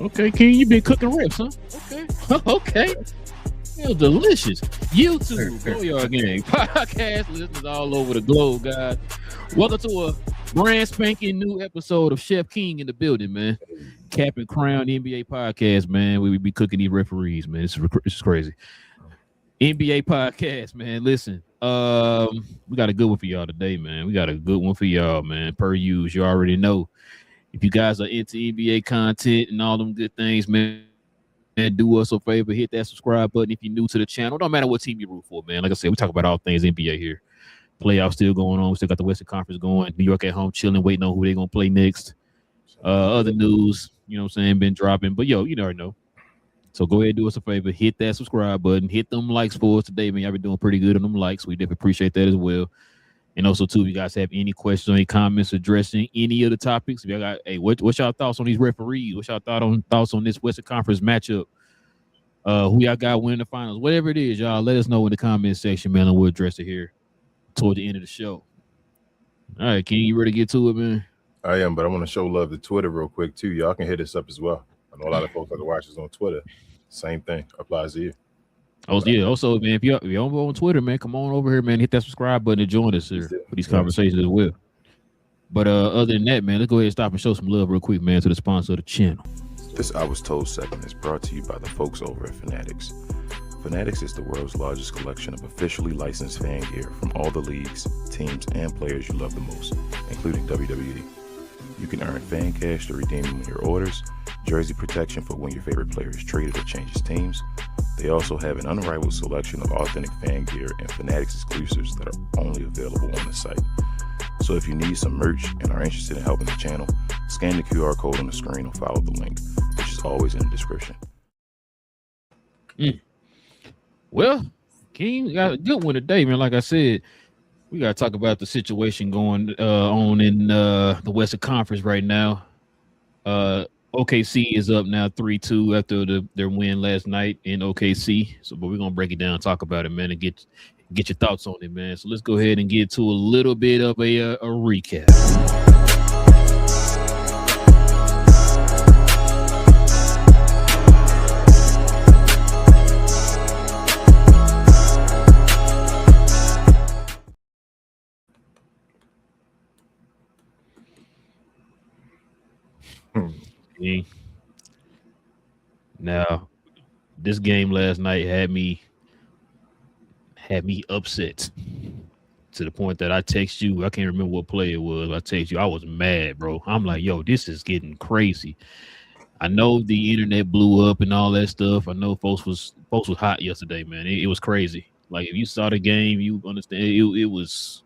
Okay, King, you been cooking rips, huh? Okay. Okay. It's delicious. YouTube, Go Gang, podcast listeners all over the globe, guys. Welcome to a brand spanking new episode of Chef King in the building, man. Cap and Crown NBA podcast, man. We be cooking these referees, man. This is crazy. NBA podcast, man. Listen, we got a good one for y'all today, man. We got a good one for y'all, man. Per use, you already know. If you guys are into NBA content and all them good things, man, do us a favor, hit that subscribe button if you're new to the channel. Don't matter what team you root for, man. Like I said, we talk about all things NBA here. Playoffs still going on. We still got the Western Conference going. New York at home chilling, waiting on who they're going to play next. Other news, you know what I'm saying, been dropping. But, yo, you never know. So go ahead and do us a favor. Hit that subscribe button. Hit them likes for us today, man. Y'all been doing pretty good on them likes. We definitely appreciate that as well. And also, too, if you guys have any questions or any comments addressing any of the topics, if y'all got, hey, what's y'all thoughts on these referees? What's y'all thoughts on this Western Conference matchup? Who y'all got winning the finals? Whatever it is, y'all let us know in the comment section, man, and we'll address it here toward the end of the show. All right, King, you ready to get to it, man? I am, but I want to show love to Twitter real quick, too. Y'all can hit us up as well. I know a lot of folks that watch us on Twitter. Same thing applies to you. Oh, yeah. Also, man, if you're on Twitter, man, come on over here, man. Hit that subscribe button and join us here for these conversations as well. But other than that, man, let's go ahead and stop and show some love real quick, man, to the sponsor of the channel. This I Was Told segment is brought to you by the folks over at Fanatics. Fanatics is the world's largest collection of officially licensed fan gear from all the leagues, teams, and players you love the most, including WWE. You can earn fan cash to redeem them in your orders, jersey protection for when your favorite player is traded or changes teams. They also have an unrivaled selection of authentic fan gear and Fanatics exclusives that are only available on the site. So if you need some merch and are interested in helping the channel, scan the QR code on the screen or follow the link, which is always in the description. Well, King got a good one today, man. Like I said, we got to talk about the situation going on in the Western Conference right now. OKC is up now 3-2 after their win last night in OKC. So, but we're gonna break it down, talk about it, man, and get your thoughts on it, man. So let's go ahead and get to a little bit of a recap. Now, this game last night had me upset to the point that I text you. I can't remember what play it was. I text you. I was mad, bro. I'm like, yo, this is getting crazy. I know the internet blew up and all that stuff. I know folks was hot yesterday, man. It was crazy. Like if you saw the game, you understand it was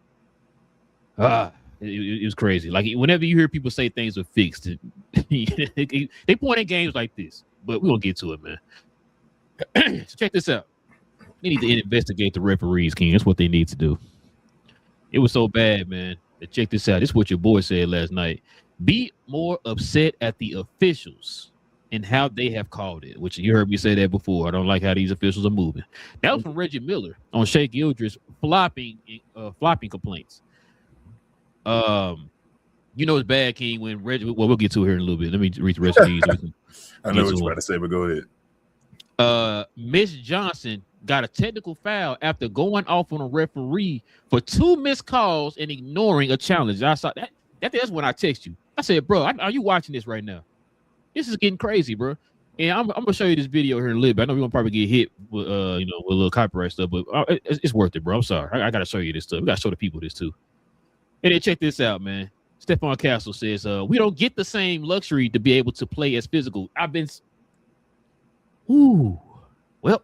it was crazy. Like whenever you hear people say things are fixed, they point at games like this. But we're gonna get to it, man. So check this out. They need to investigate the referees, King. That's what they need to do. It was so bad, man. Check this out. This is what your boy said last night. Be more upset at the officials and how they have called it, which you heard me say that before. I don't like how these officials are moving. That was from Reggie Miller on Shea Gildress flopping complaints. You know it's bad, King, when Reggie. Well, we'll get to it here in a little bit. Let me read the rest of these. I know what you're about to say, but go ahead. Miss Johnson got a technical foul after going off on a referee for 2 missed calls and ignoring a challenge. I saw that. That's when I text you. I said, bro, are you watching this right now? This is getting crazy, bro. And I'm gonna show you this video here in a little bit. I know we're gonna probably get hit with with a little copyright stuff, but it's worth it, bro. I'm sorry. I gotta show you this stuff. We gotta show the people this too. And then check this out, man. Stephon Castle says, we don't get the same luxury to be able to play as physical. Well, we're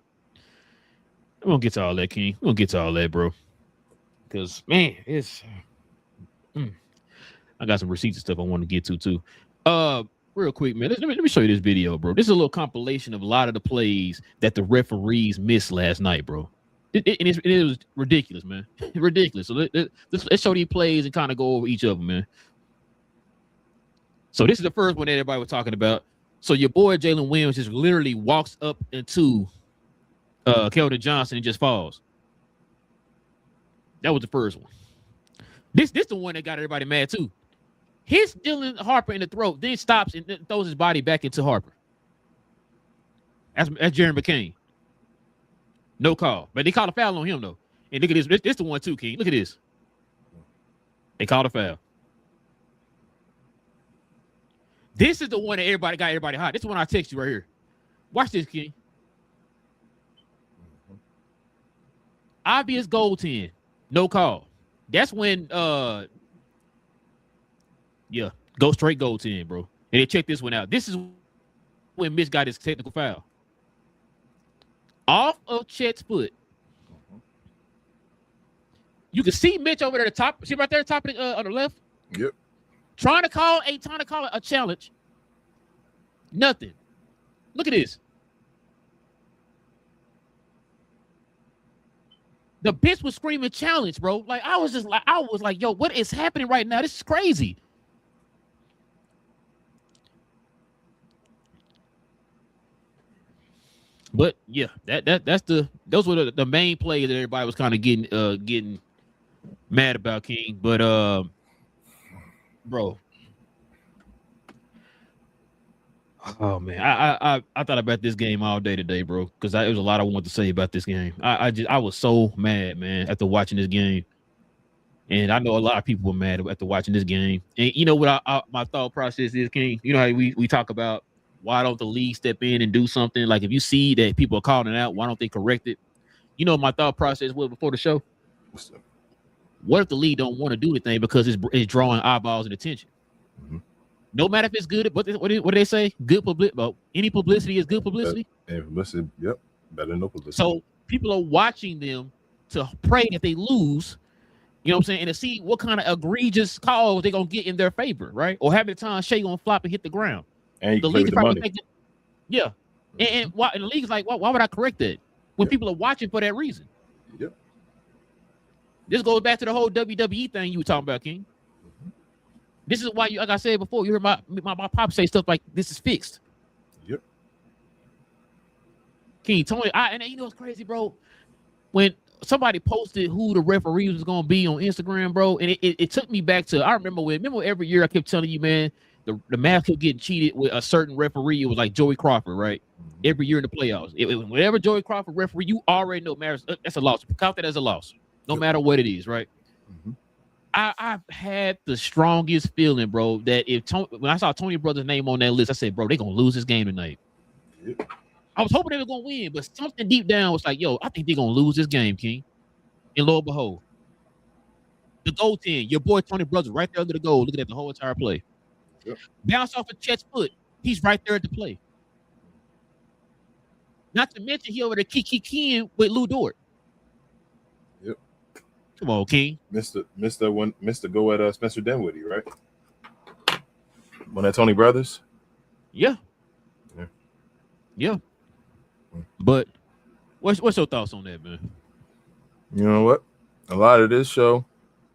gonna get to all that, King. We're gonna get to all that, bro. Because, man, it's I got some receipts and stuff I want to get to too. Real quick, man. Let me show you this video, bro. This is a little compilation of a lot of the plays that the referees missed last night, bro. It was ridiculous, man. Ridiculous. So let's show these plays and kind of go over each of them, man. So this is the first one that everybody was talking about. So your boy Jalen Williams just literally walks up into Keldon Johnson and just falls. That was the first one. This the one that got everybody mad too. Hits Dylan Harper in the throat, then stops and throws his body back into Harper. That's Jeremy McCain. No call. But they called a foul on him, though. And look at this. This the one, too, King. Look at this. They called a foul. This is the one that got everybody hot. This is the one I text you right here. Watch this, King. Obvious goaltend. No call. That's when, go straight goaltend, bro. And they check this one out. This is when Mitch got his technical foul. Off of Chet's foot. You can see Mitch over there at the top. See right there at the top of on the left? Yep. Trying to call a challenge. Nothing. Look at this. The bitch was screaming challenge, bro. Like I was like, yo, what is happening right now? This is crazy. But yeah, those were the main plays that everybody was kind of getting mad about, King. But bro, oh man, I thought about this game all day today, bro, because there was a lot I wanted to say about this game. I was so mad, man, after watching this game, and I know a lot of people were mad after watching this game. And you know what my thought process is, King? You know how we talk about, why don't the league step in and do something? Like if you see that people are calling it out, why don't they correct it? You know what my thought process was before the show? What if the league don't want to do the thing because it's drawing eyeballs and attention? Mm-hmm. No matter if it's good, what do they say? Good publicity. Well, any publicity is good publicity. And publicity, yep, better than no publicity. So people are watching them to pray that they lose. You know what I'm saying? And to see what kind of egregious calls they're gonna get in their favor, right? Or having the time Shea gonna flop and hit the ground. And the league probably thinking, yeah. And the league's like, why would I correct that when people are watching for that reason? Yep. This goes back to the whole WWE thing you were talking about, King. Mm-hmm. This is why, like I said before, you heard my pop say stuff like, this is fixed. Yep. King, Tony, and you know what's crazy, bro? When somebody posted who the referee was going to be on Instagram, bro, and it took me back to, I remember every year I kept telling you, man, the Mavs kept getting cheated with a certain referee. It was like Joey Crawford, right? Mm-hmm. Every year in the playoffs. Whenever Joey Crawford referee, you already know Mavs, that's a loss. Count that as a loss, no matter what it is, right? Mm-hmm. I've had the strongest feeling, bro, that when I saw Tony Brothers' name on that list, I said, bro, they're going to lose this game tonight. Yep. I was hoping they were going to win, but something deep down was like, yo, I think they're going to lose this game, King. And lo and behold, the goaltend, your boy Tony Brothers right there under the goal, looking at the whole entire play. Yep. Bounce off of Chet's foot. He's right there at the play. Not to mention he over there kicking with Lou Dort. Yep. Come on, King. Mr. Go at Spencer Dinwiddie, right? One at Tony Brothers. Yeah. But what's your thoughts on that, man? You know what? A lot of this show,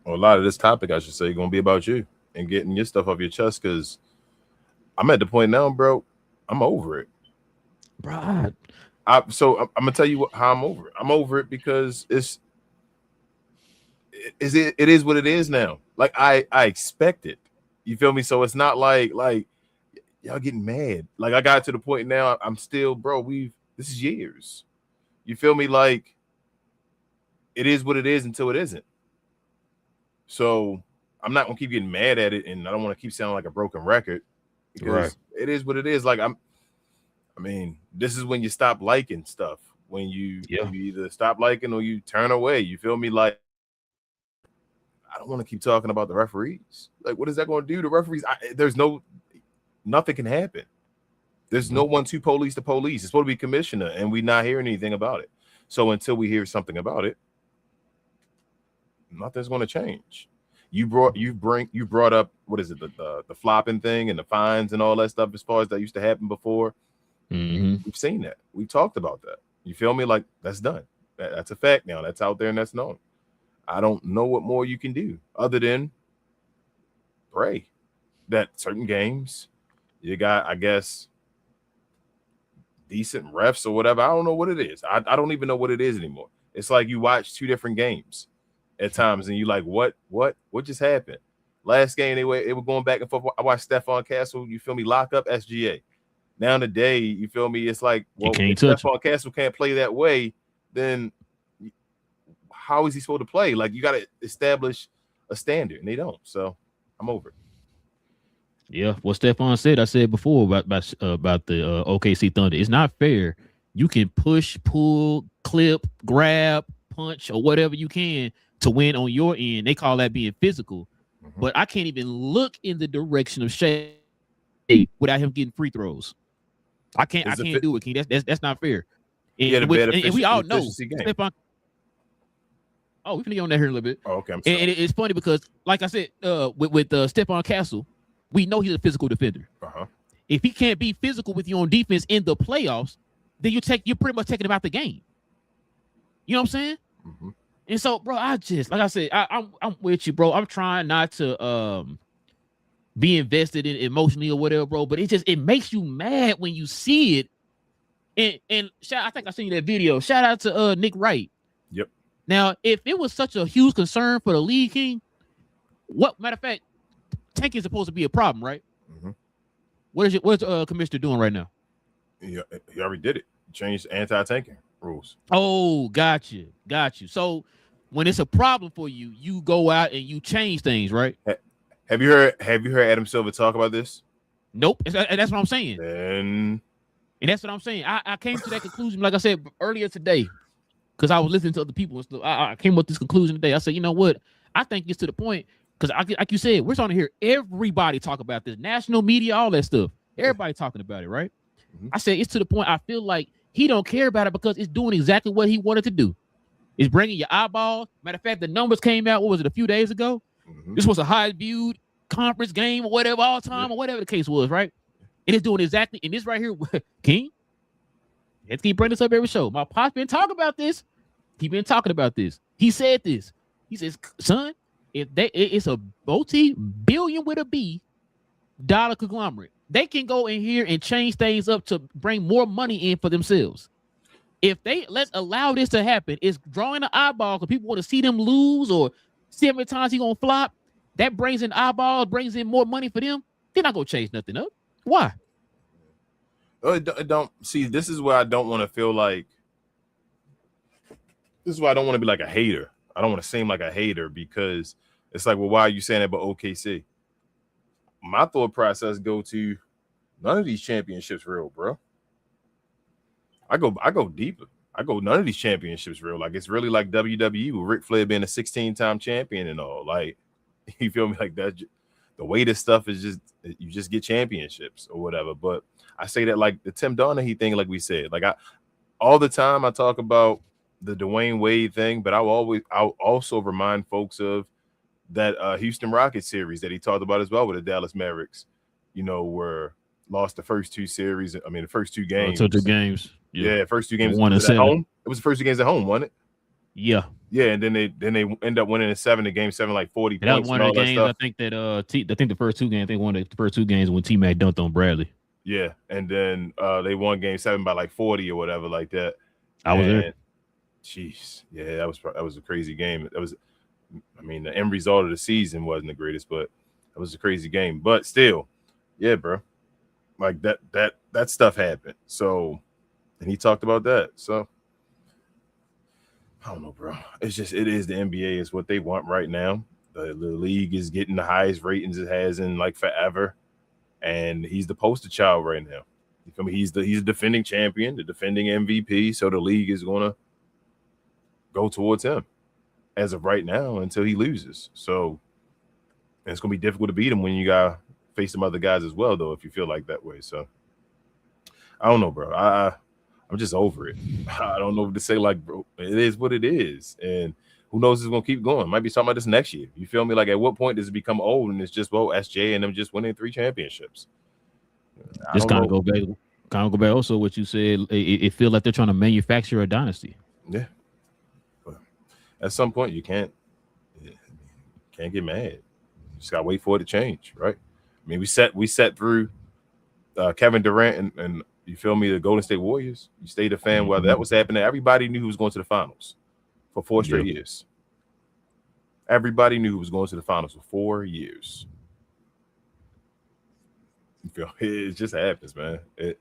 or a lot of this topic, I should say, going to be about you and getting your stuff off your chest, because I'm at the point now, bro, I'm over it. Bro. So I'm going to tell you how I'm over it. I'm over it because it is what it is now. Like, I expect it. You feel me? So it's not like y'all getting mad. Like, I got to the point now, I'm still, bro, this is years. You feel me? Like, it is what it is until it isn't. So I'm not gonna keep getting mad at it, and I don't want to keep sounding like a broken record, because it is what it is. Like, I mean, this is when you stop liking stuff. When you either stop liking or you turn away. You feel me? Like, I don't want to keep talking about the referees. Like, what is that going to do to referees? Nothing can happen. There's no one to police the police. It's supposed to be commissioner, and we're not hearing anything about it. So until we hear something about it, nothing's going to change. You brought up, what is it, the flopping thing and the fines and all that stuff, as far as that used to happen before. Mm-hmm. We've seen that. We talked about that. You feel me? Like, that's done. That's a fact now. That's out there and that's known. I don't know what more you can do other than pray that certain games you got, I guess, decent refs or whatever. I don't know what it is. I don't even know what it is anymore. It's like you watch two different games at times, and you like, what just happened? Last game, they were going back and forth. I watched Stephon Castle, you feel me, lock up SGA. now today, you feel me? It's like, well, if Stephon Castle can't play that way, then how is he supposed to play? Like, you got to establish a standard, and they don't. So I'm over it. Yeah, what Stephon said, I said before about the OKC Thunder. It's not fair. You can push, pull, clip, grab, punch, or whatever you can to win on your end. They call that being physical. Mm-hmm. But I can't even look in the direction of Shea without him getting free throws. I can't do it, King. That's not fair. And we all know Stephon. Oh, we're gonna get on that here in a little bit. Oh, okay. I'm sorry. And it's funny because, like I said, with Stephon Castle, we know he's a physical defender. Uh-huh. If he can't be physical with you on defense in the playoffs, then you're pretty much taking him out the game. You know what I'm saying? Mm-hmm. And so, bro, I just, like I said, I'm with you, bro. I'm trying not to be invested in emotionally or whatever, bro. But it makes you mad when you see it. And I think I seen that video. Shout out to Nick Wright. Yep. Now, if it was such a huge concern for the league, King, matter of fact, tanking is supposed to be a problem, right? Mm-hmm. What's the commissioner doing right now? He already did it. He changed anti-tanking rules. Oh, got you. So when it's a problem for you, you go out and you change things, right? Have you heard Adam Silver talk about this? Nope. And that's what I'm saying. And that's what I'm saying. I came to that conclusion, like I said earlier today, because I was listening to other people and stuff. I came up with this conclusion today. I said, you know what? I think it's to the point. Because like you said, we're starting to hear everybody talk about this. National media, all that stuff. Everybody talking about it, right? Mm-hmm. I said it's to the point I feel like he don't care about it because it's doing exactly what he wanted to do. It's bringing your eyeballs. Matter of fact, the numbers came out, what was it, a few days ago? Mm-hmm. This was a high-viewed conference game or whatever, all time or whatever the case was, right? And it's doing exactly, and this right here, King, let's keep bringing this up every show. My pop's been talking about this. He been talking about this. He said this. He says, son, it's a multi-billion with a B dollar conglomerate. They can go in here and change things up to bring more money in for themselves. If let's allow this to happen, it's drawing the eyeball because people want to see them lose or see how many times he's gonna flop. That brings in eyeballs, brings in more money for them. They're not gonna change nothing up. Why? Don't see. This is where I don't want to feel like. This is why I don't want to be like a hater. I don't want to seem like a hater because it's like, well, why are you saying that about OKC? My thought process go to none of these championships real, bro. I go deeper. None of these championships real. Like it's really like WWE with Ric Flair being a 16-time champion and all. Like, you feel me? Like that. The way this stuff is just you just get championships or whatever. But I say that like the Tim Donaghy thing, like we said, like all the time I talk about the Dwayne Wade thing, but I'll also remind folks of that Houston Rockets series that he talked about as well with the Dallas Mavericks, were lost the first two series. I mean, the first two games. Took 2 games. Yeah, first 2 games. 1-7. Home. It was the first 2 games at home, wasn't it? Yeah. Yeah, and then they end up winning in 7 to game 7, like 40 that points. That was one of the games. I think that I think the first 2 games. They won the first 2 games when T-Mac dunked on Bradley. Yeah, and then they won game 7 by like 40 or whatever like that. I was there. Jeez, yeah, that was a crazy game. The end result of the season wasn't the greatest, but it was a crazy game. But still, yeah, bro, like that stuff happened. So, and he talked about that. So, I don't know, bro. It is the NBA. It's what they want right now. The league is getting the highest ratings it has in like forever, and he's the poster child right now. You feel me? He's the defending champion, the defending MVP. So the league is gonna go towards him as of right now until he loses. So and it's gonna be difficult to beat him when you gotta face some other guys as well, though, if you feel like that way. So I don't know, bro. I'm just over it. I don't know what to say. Like, bro, it is what it is, and who knows? It's gonna keep going. Might be talking about this next year. You feel me? Like, at what point does it become old and it's just SJ and them just winning 3 championships? Just kind of go back. Also, what you said, it feels like they're trying to manufacture a dynasty. Yeah. At some point, you can't get mad. You just gotta wait for it to change, right? I mean, we set through Kevin Durant and you feel me, the Golden State Warriors. You stayed a fan while that was happening. Everybody knew who was going to the finals for 4 straight years. Everybody knew who was going to the finals for 4 years. It just happens, man. It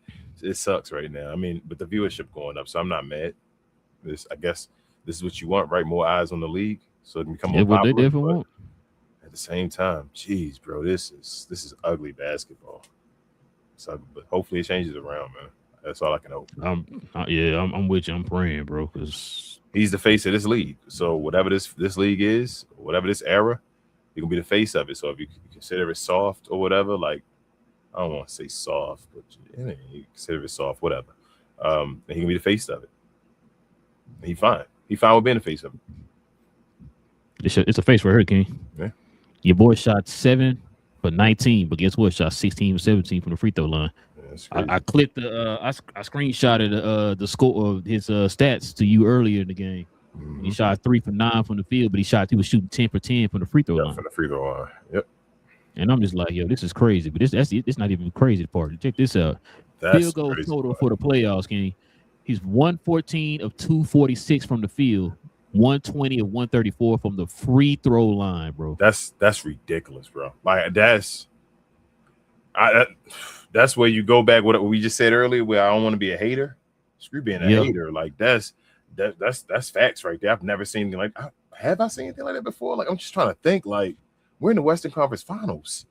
sucks right now. I mean, but the viewership going up, so I'm not mad. I guess this is what you want, right? More eyes on the league, so it can become more what they popular. definitely want. At the same time, geez, bro, this is ugly basketball. So, but hopefully it changes around, man. That's all I can hope. I'm with you. I'm praying, bro, because he's the face of this league. So whatever this league is, whatever this era, he can be the face of it. So if you consider it soft or whatever, like I don't want to say soft, but you consider it soft, whatever. And he can be the face of it. He fine. He fine with being the face of it. It's a face for Hurricane. Yeah. Your boy shot 7 for 19, but guess what? Shot 16 for 17 from the free throw line. I clicked the I screenshotted the score of his stats to you earlier in the game. Mm-hmm. He shot 3 for 9 from the field, but he was shooting 10 for 10 from the free throw line. From the free throw line. Yep. And I'm just like, yo, this is crazy. But it's not even the crazy part. Check this out. Field goal total for the playoffs, King. He's 114 of 246 from the field, 120 of 134 from the free throw line, bro. That's ridiculous, bro. Like that's where you go back what we just said earlier, where I don't want to be a hater. Screw being a hater. Like that's facts right there. I've never seen anything like. Have I seen anything like that before? Like I'm just trying to think. Like we're in the Western Conference Finals.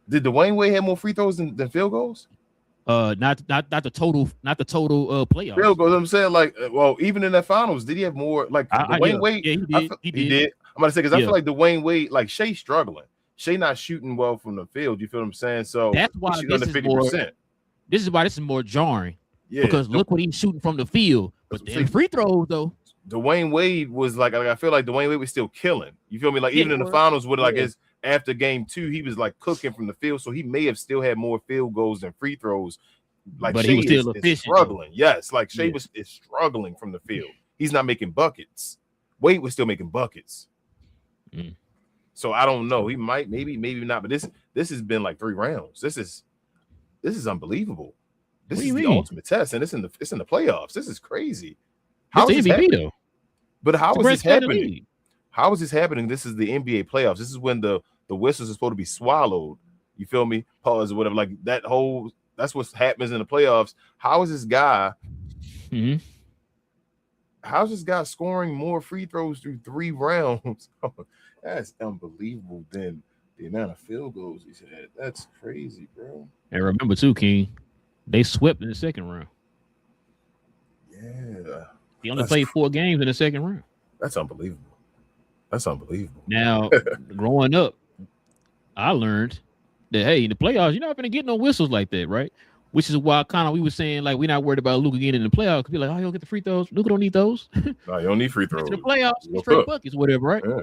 Did Dwayne Wade have more free throws than field goals? Not the total playoffs. Field goals. I'm saying like, well, even in the finals, did he have more? Like Dwayne Wade? Yeah, he did. I'm gonna say because I feel like Dwayne Wade, like Shea struggling. Shea not shooting well from the field. You feel what I'm saying? So that's why this is why this is more jarring. Yeah, because look what he's shooting from the field. But then free throws though. Dwayne Wade was like I feel like Dwayne Wade was still killing. You feel me? Like even in the finals, with like his after game 2, he was like cooking from the field. So he may have still had more field goals than free throws. Like but Shea he was still efficient, struggling. Yes, like Shea is struggling from the field. He's not making buckets. Wade was still making buckets. So I don't know. He might, maybe not. But this has been like 3 rounds. This is unbelievable. This is the ultimate test, and it's in the playoffs. This is crazy. How is this happening? But how is this happening? How is this happening? This is the NBA playoffs. This is when the whistles are supposed to be swallowed. You feel me? Pause or whatever. Like that whole. That's what happens in the playoffs. How is this guy? How's this guy scoring more free throws through 3 rounds? That's unbelievable. Than the amount of field goals he's had. That's crazy, bro. And remember too, King, they swept in the second round. Yeah. He only played 4 games in the second round. That's unbelievable. Now, growing up, I learned that hey, in the playoffs, you're not gonna get no whistles like that, right? Which is why we were saying like we're not worried about Luka getting in the playoffs. Be like, oh, you don't get the free throws. Luka don't need those. No, you don't need free throws. In the playoffs, straight buckets, whatever, right? Yeah.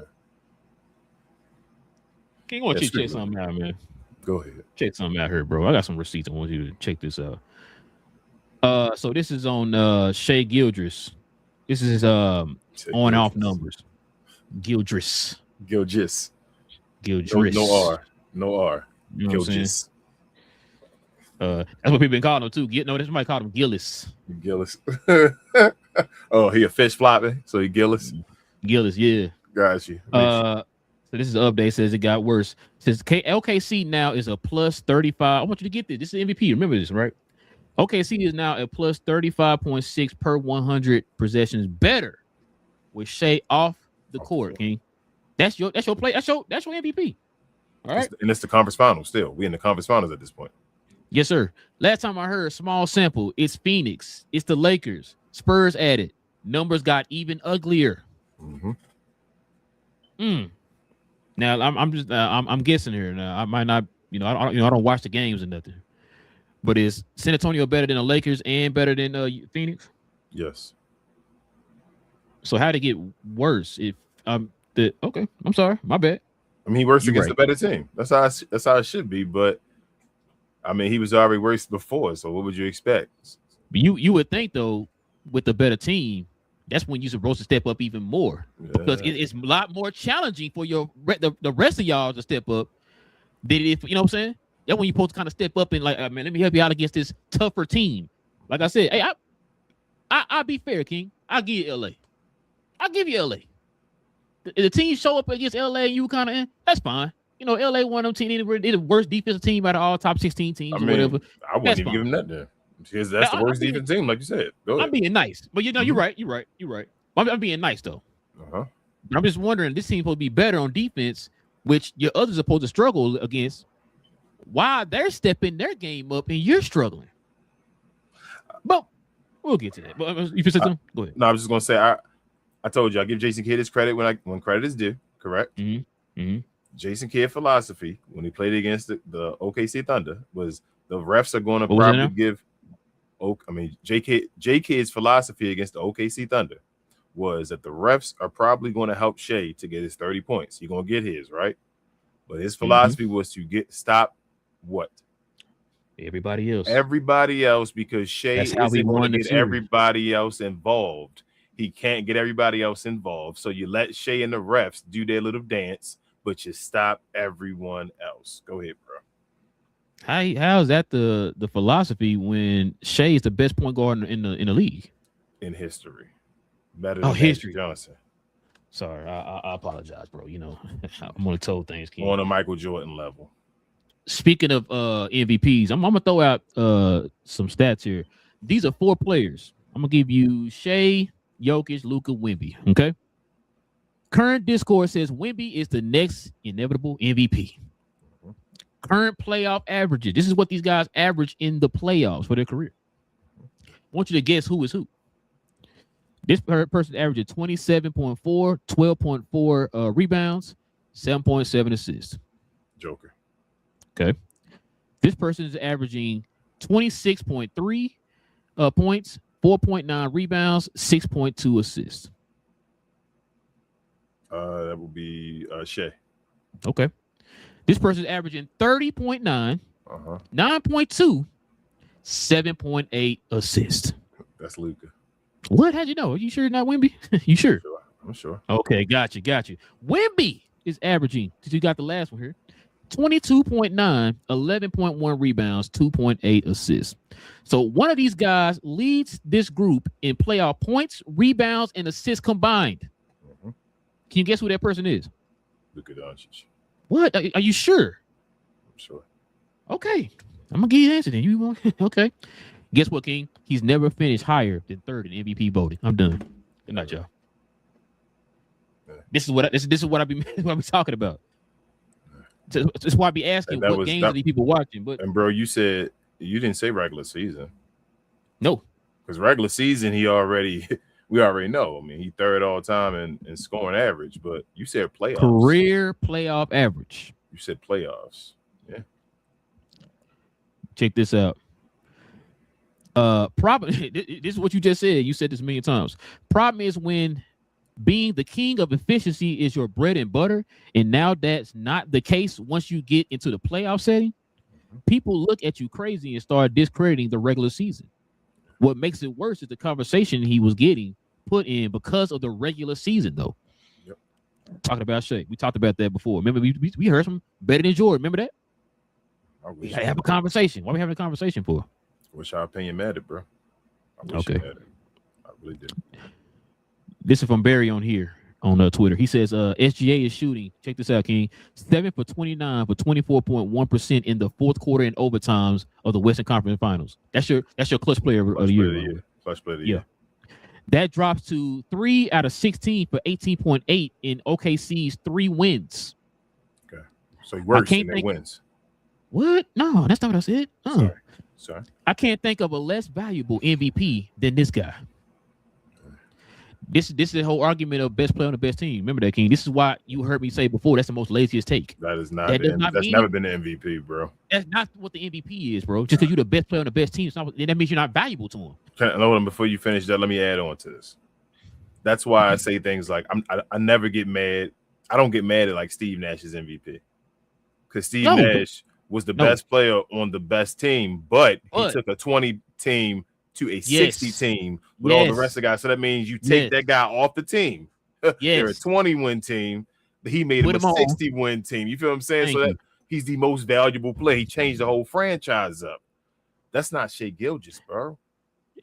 King, I want you to check something out, man. Go ahead. Check something out here, bro. I got some receipts. I want you to check this out. So this is on Shea Gildress. This is on and off numbers. Gildress. No R. You know Gildress. That's what people been calling him too. Somebody called him Gillis. Oh, he a fish flopping, so he Gillis. Gillis, yeah. Got you. So this is an update. Says it got worse. It says LKC now is a plus 35. I want you to get this. This is MVP. Remember this, right? OKC is now at plus 35.6 per 100 possessions better with Shea off the court, King. That's your play. That's your MVP. All right. And it's the conference finals still. We in the conference finals at this point. Yes, sir. Last time I heard, small sample, it's Phoenix. It's the Lakers. Spurs added. Numbers got even uglier. Now I'm guessing here. Now I might not, I don't watch the games or nothing. But is San Antonio better than the Lakers and better than Phoenix? Yes. So how'd it get worse? If okay, I'm sorry, my bad. I mean, he works against the better team. That's how it should be. But I mean, he was already worse before. So what would you expect? But you would think though, with the better team, that's when you're supposed to step up even more because it's a lot more challenging for the rest of y'all to step up than if you know what I'm saying. That's when you're supposed to kind of step up and like, man, let me help you out against this tougher team. Like I said, hey, I'll be fair, King. I'll give you LA. I'll give you LA. If the team show up against LA and you kind of that's fine. LA one of them teams. They're the worst defensive team out of all top 16 teams or whatever. I wouldn't even give them that then. Because that's the worst defensive team, like you said. Go ahead. I'm being nice, but you're right. I'm being nice though. Uh-huh. But I'm just wondering, this team supposed to be better on defense, which your others are supposed to struggle against. Why they're stepping their game up and you're struggling? But we'll get to that. But you said something? Go ahead. No, I was just gonna say I told you I give Jason Kidd his credit when credit is due. Correct. Jason Kidd philosophy when he played against the OKC Thunder was the refs are going to probably give. J Kidd's philosophy against the OKC Thunder was that the refs are probably going to help Shea to get his 30 points. He's going to get his, right? But his philosophy was to stop what? Everybody else, because Shea isn't going to get everybody else involved. He can't get everybody else involved. So you let Shea and the refs do their little dance, but you stop everyone else. Go ahead, bro. How is that the philosophy when Shea is the best point guard in the league? In history. Better than history. Johnson. Sorry, I apologize, bro. I'm gonna tell things. King. On a Michael Jordan level. Speaking of MVPs, I'm gonna throw out some stats here. These are 4 players. I'm gonna give you Shea, Jokic, Luka, Wemby. Okay. Current discourse says Wemby is the next inevitable MVP. Current playoff averages. This is what these guys average in the playoffs for their career. I want you to guess who is who. This person averaged 27.4, 12.4 rebounds, 7.7 assists. Joker. Okay. This person is averaging 26.3 points, 4.9 rebounds, 6.2 assists. That would be Shea. Okay. This person is averaging 30.9, 9.2, 7.8 assists. That's Luka. What? How'd you know? Are you sure it's not Wemby? You sure? I'm sure. Okay, got you. Wemby is averaging, because you got the last one here, 22.9, 11.1 rebounds, 2.8 assists. So one of these guys leads this group in playoff points, rebounds, and assists combined. Can you guess who that person is? Luka Doncic. What? Are you sure? I'm sure. Okay. I'm going to give you the answer then. You want? Okay. Guess what, King? He's never finished higher than 3rd in MVP voting. I'm done. Good night, y'all. Yeah. This is what I be talking about. This is why I be asking what games are these people watching. And bro, you said you didn't say regular season. No. Because regular season, we already know. I mean, he 3rd all time in scoring average, but you said playoffs. Career playoff average. You said playoffs. Yeah. Check this out. Problem. This is what you just said. You said this a million times. Problem is when being the king of efficiency is your bread and butter, and now that's not the case once you get into the playoff setting, people look at you crazy and start discrediting the regular season. What makes it worse is the conversation he was getting put in because of the regular season, though. Yep. Talking about Shea. We talked about that before. Remember, we heard some better than Jordan. Remember that? We gotta have a conversation. What are we having a conversation for? What's your opinion mattered, bro? Okay. I really did. This is from Barry on here on Twitter. He says SGA is shooting. Check this out, King. 7 for 29 for 24.1% in the 4th quarter and overtimes of the Western Conference Finals. That's your clutch player of the year. Clutch player of the year. That drops to 3 out of 16 for 18.8 in OKC's 3 wins. Okay. So he works in their wins. What? No, that's not what I said. Sorry. I can't think of a less valuable MVP than this guy. This is the whole argument of best player on the best team. Remember that, King. This is why you heard me say before that's the most laziest take. That's never been the MVP, bro. That's not what the MVP is, bro. Just because you're the best player on the best team, that means you're not valuable to him. Hold on, before you finish that, let me add on to this. That's why I say things like I never get mad. I don't get mad at like Steve Nash's MVP. Because Steve Nash was the best player on the best team, but he took a 20 team to a 60 team with all the rest of the guys. So that means you take that guy off the team. They're a 20-win team, but he made him a 60-win team. You feel what I'm saying? That he's the most valuable player. He changed the whole franchise up. That's not Shea Gilgeous, bro.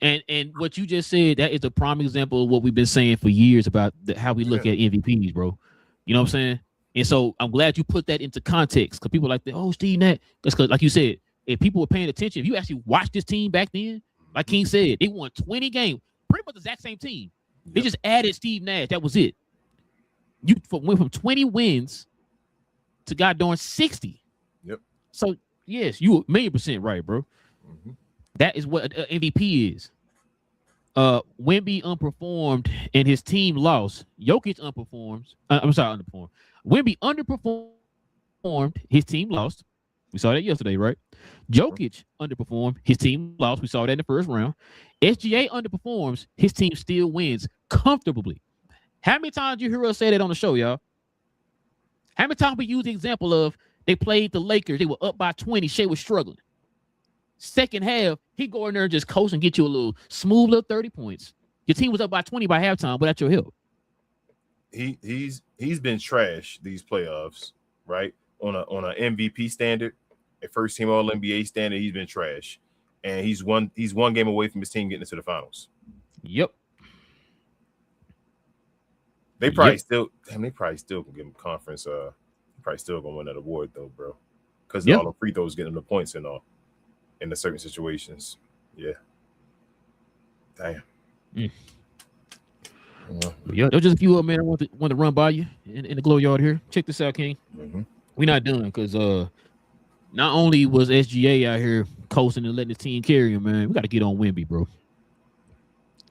And what you just said, that is a prime example of what we've been saying for years about how we look at MVPs, bro. You know what I'm saying? And so I'm glad you put that into context because people like, oh, Steve Nash. Because like you said, if people were paying attention, if you actually watched this team back then, like King said, they won 20 games, pretty much the exact same team. They just added Steve Nash. That was it. You went from 20 wins to goddamn 60. Yep. So yes, you 1,000,000% right, bro. Mm-hmm. That is what MVP is. Wemby underperformed and his team lost. Jokic underperformed. Underperformed. Wemby underperformed. His team lost. We saw that yesterday, right? Jokic underperformed. His team lost. We saw that in the first round. SGA underperforms. His team still wins comfortably. How many times did you hear us say that on the show, y'all? How many times we use the example of they played the Lakers. They were up by 20. Shea was struggling. Second half, he go in there and just coast and get you a little smooth little 30 points. Your team was up by 20 by halftime without your help. He's been trash these playoffs, right? On a MVP standard, a first team All NBA standard, he's been trash. And he's one game away from his team getting into the finals. Yep. They probably still can give him conference. Probably still gonna win that award though, bro. Because all the free throws getting the points and all in the certain situations. Yeah. Damn. Yeah, there's just a few of them, man. I want to run by you in the glow yard here. Check this out, King. Mm-hmm. We're not done because not only was SGA out here coasting and letting the team carry him, man, we got to get on Wemby, bro.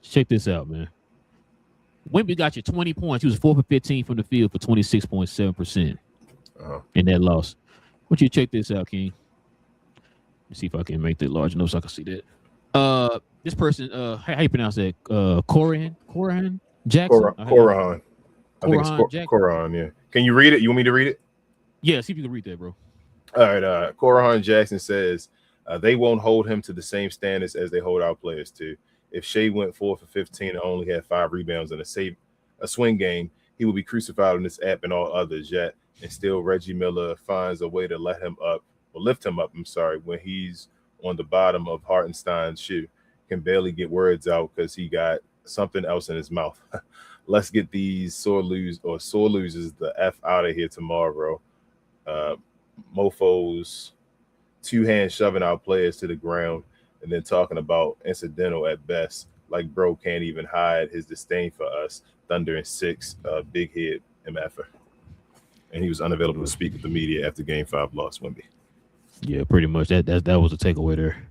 Check this out, man. Wemby got you 20 points. He was 4 for 15 from the field for 26.7% in that loss. Why don't you check this out, King? Let's see if I can make that large enough so I can see that. This person, how you pronounce that? Corahan Jackson? Corahan. I think it's Corahan, yeah. Can you read it? You want me to read it? Yeah, see if you can read that, bro. All right. Corahan Jackson says they won't hold him to the same standards as they hold our players to. If Shea went 4 for 15 and only had 5 rebounds in a swing game, he will be crucified on this app and all others. Yet, and still Reggie Miller finds a way to lift him up. When he's on the bottom of Hartenstein's shoe, can barely get words out because he got something else in his mouth. Let's get these sore losers the F out of here tomorrow. Mofos, 2 hands shoving our players to the ground and then talking about incidental at best. Like bro can't even hide his disdain for us. Thunder and 6, big head MFer. And he was unavailable to speak with the media after Game 5 loss, Wemby. Yeah, pretty much. That was a takeaway there.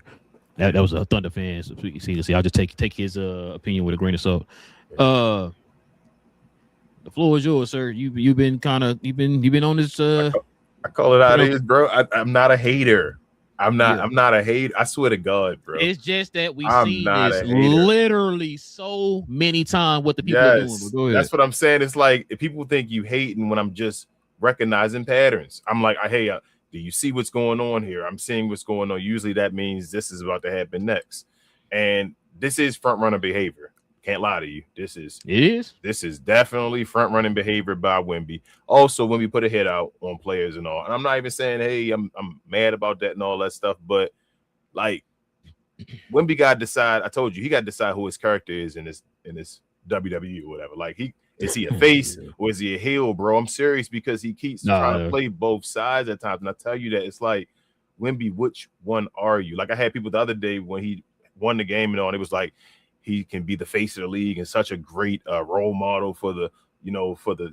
That was a Thunder fan. So you see, I'll just take his opinion with a grain of salt. The floor is yours, sir. You've been on this. I call it out is, bro. I'm not a hater. I'm not a hater. I swear to God, bro. It's just that we've seen this literally so many times what the people are doing. But go ahead. That's what I'm saying. It's like if people think you hating when I'm just recognizing patterns. I'm like, hey, do you see what's going on here? I'm seeing what's going on. Usually that means this is about to happen next. And this is front runner behavior. Can't lie to you. This is definitely front running behavior by Wemby. Also, when we put a hit out on players and all, and I'm not even saying, hey, I'm mad about that and all that stuff, but like Wemby got to decide. I told you he got to decide who his character is in this WWE or whatever. Like is he a face or is he a heel, bro? I'm serious because he keeps trying to play both sides at times. And I tell you that it's like, Wemby, which one are you? Like I had people the other day when he won the game and all, and it was like he can be the face of the league and such a great role model for the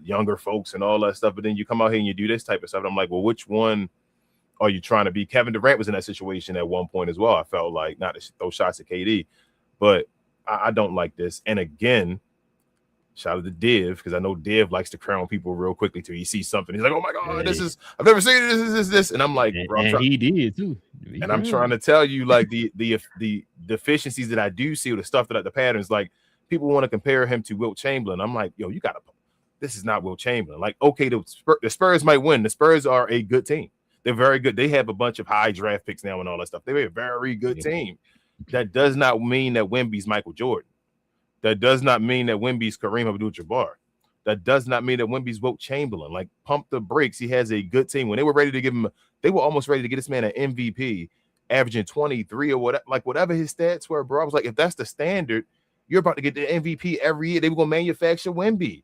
younger folks and all that stuff. But then you come out here and you do this type of stuff. And I'm like, well, which one are you trying to be? Kevin Durant was in that situation at one point as well. I felt like, not to throw shots at KD, but I don't like this. And again, shout out to Div, because I know Div likes to crown people real quickly till he sees something. He's like, oh my God, I've never seen this. And I'm like, bro, he did too. I'm trying to tell you, like, the deficiencies that I do see, or the stuff that the patterns, like people want to compare him to Wilt Chamberlain. I'm like, yo, this is not Wilt Chamberlain. Like, okay, the Spurs might win. The Spurs are a good team. They're very good. They have a bunch of high draft picks now and all that stuff. They're a very good team. That does not mean that Wemby's Michael Jordan. That does not mean that Wemby's Kareem Abdul-Jabbar. That does not mean that Wemby's Wilt Chamberlain. Like, pump the brakes. He has a good team. When they were ready to give him, they were almost ready to get this man an MVP, averaging 23 or whatever, like whatever his stats were, bro. I was like, if that's the standard, you're about to get the MVP every year. They were gonna manufacture Wemby.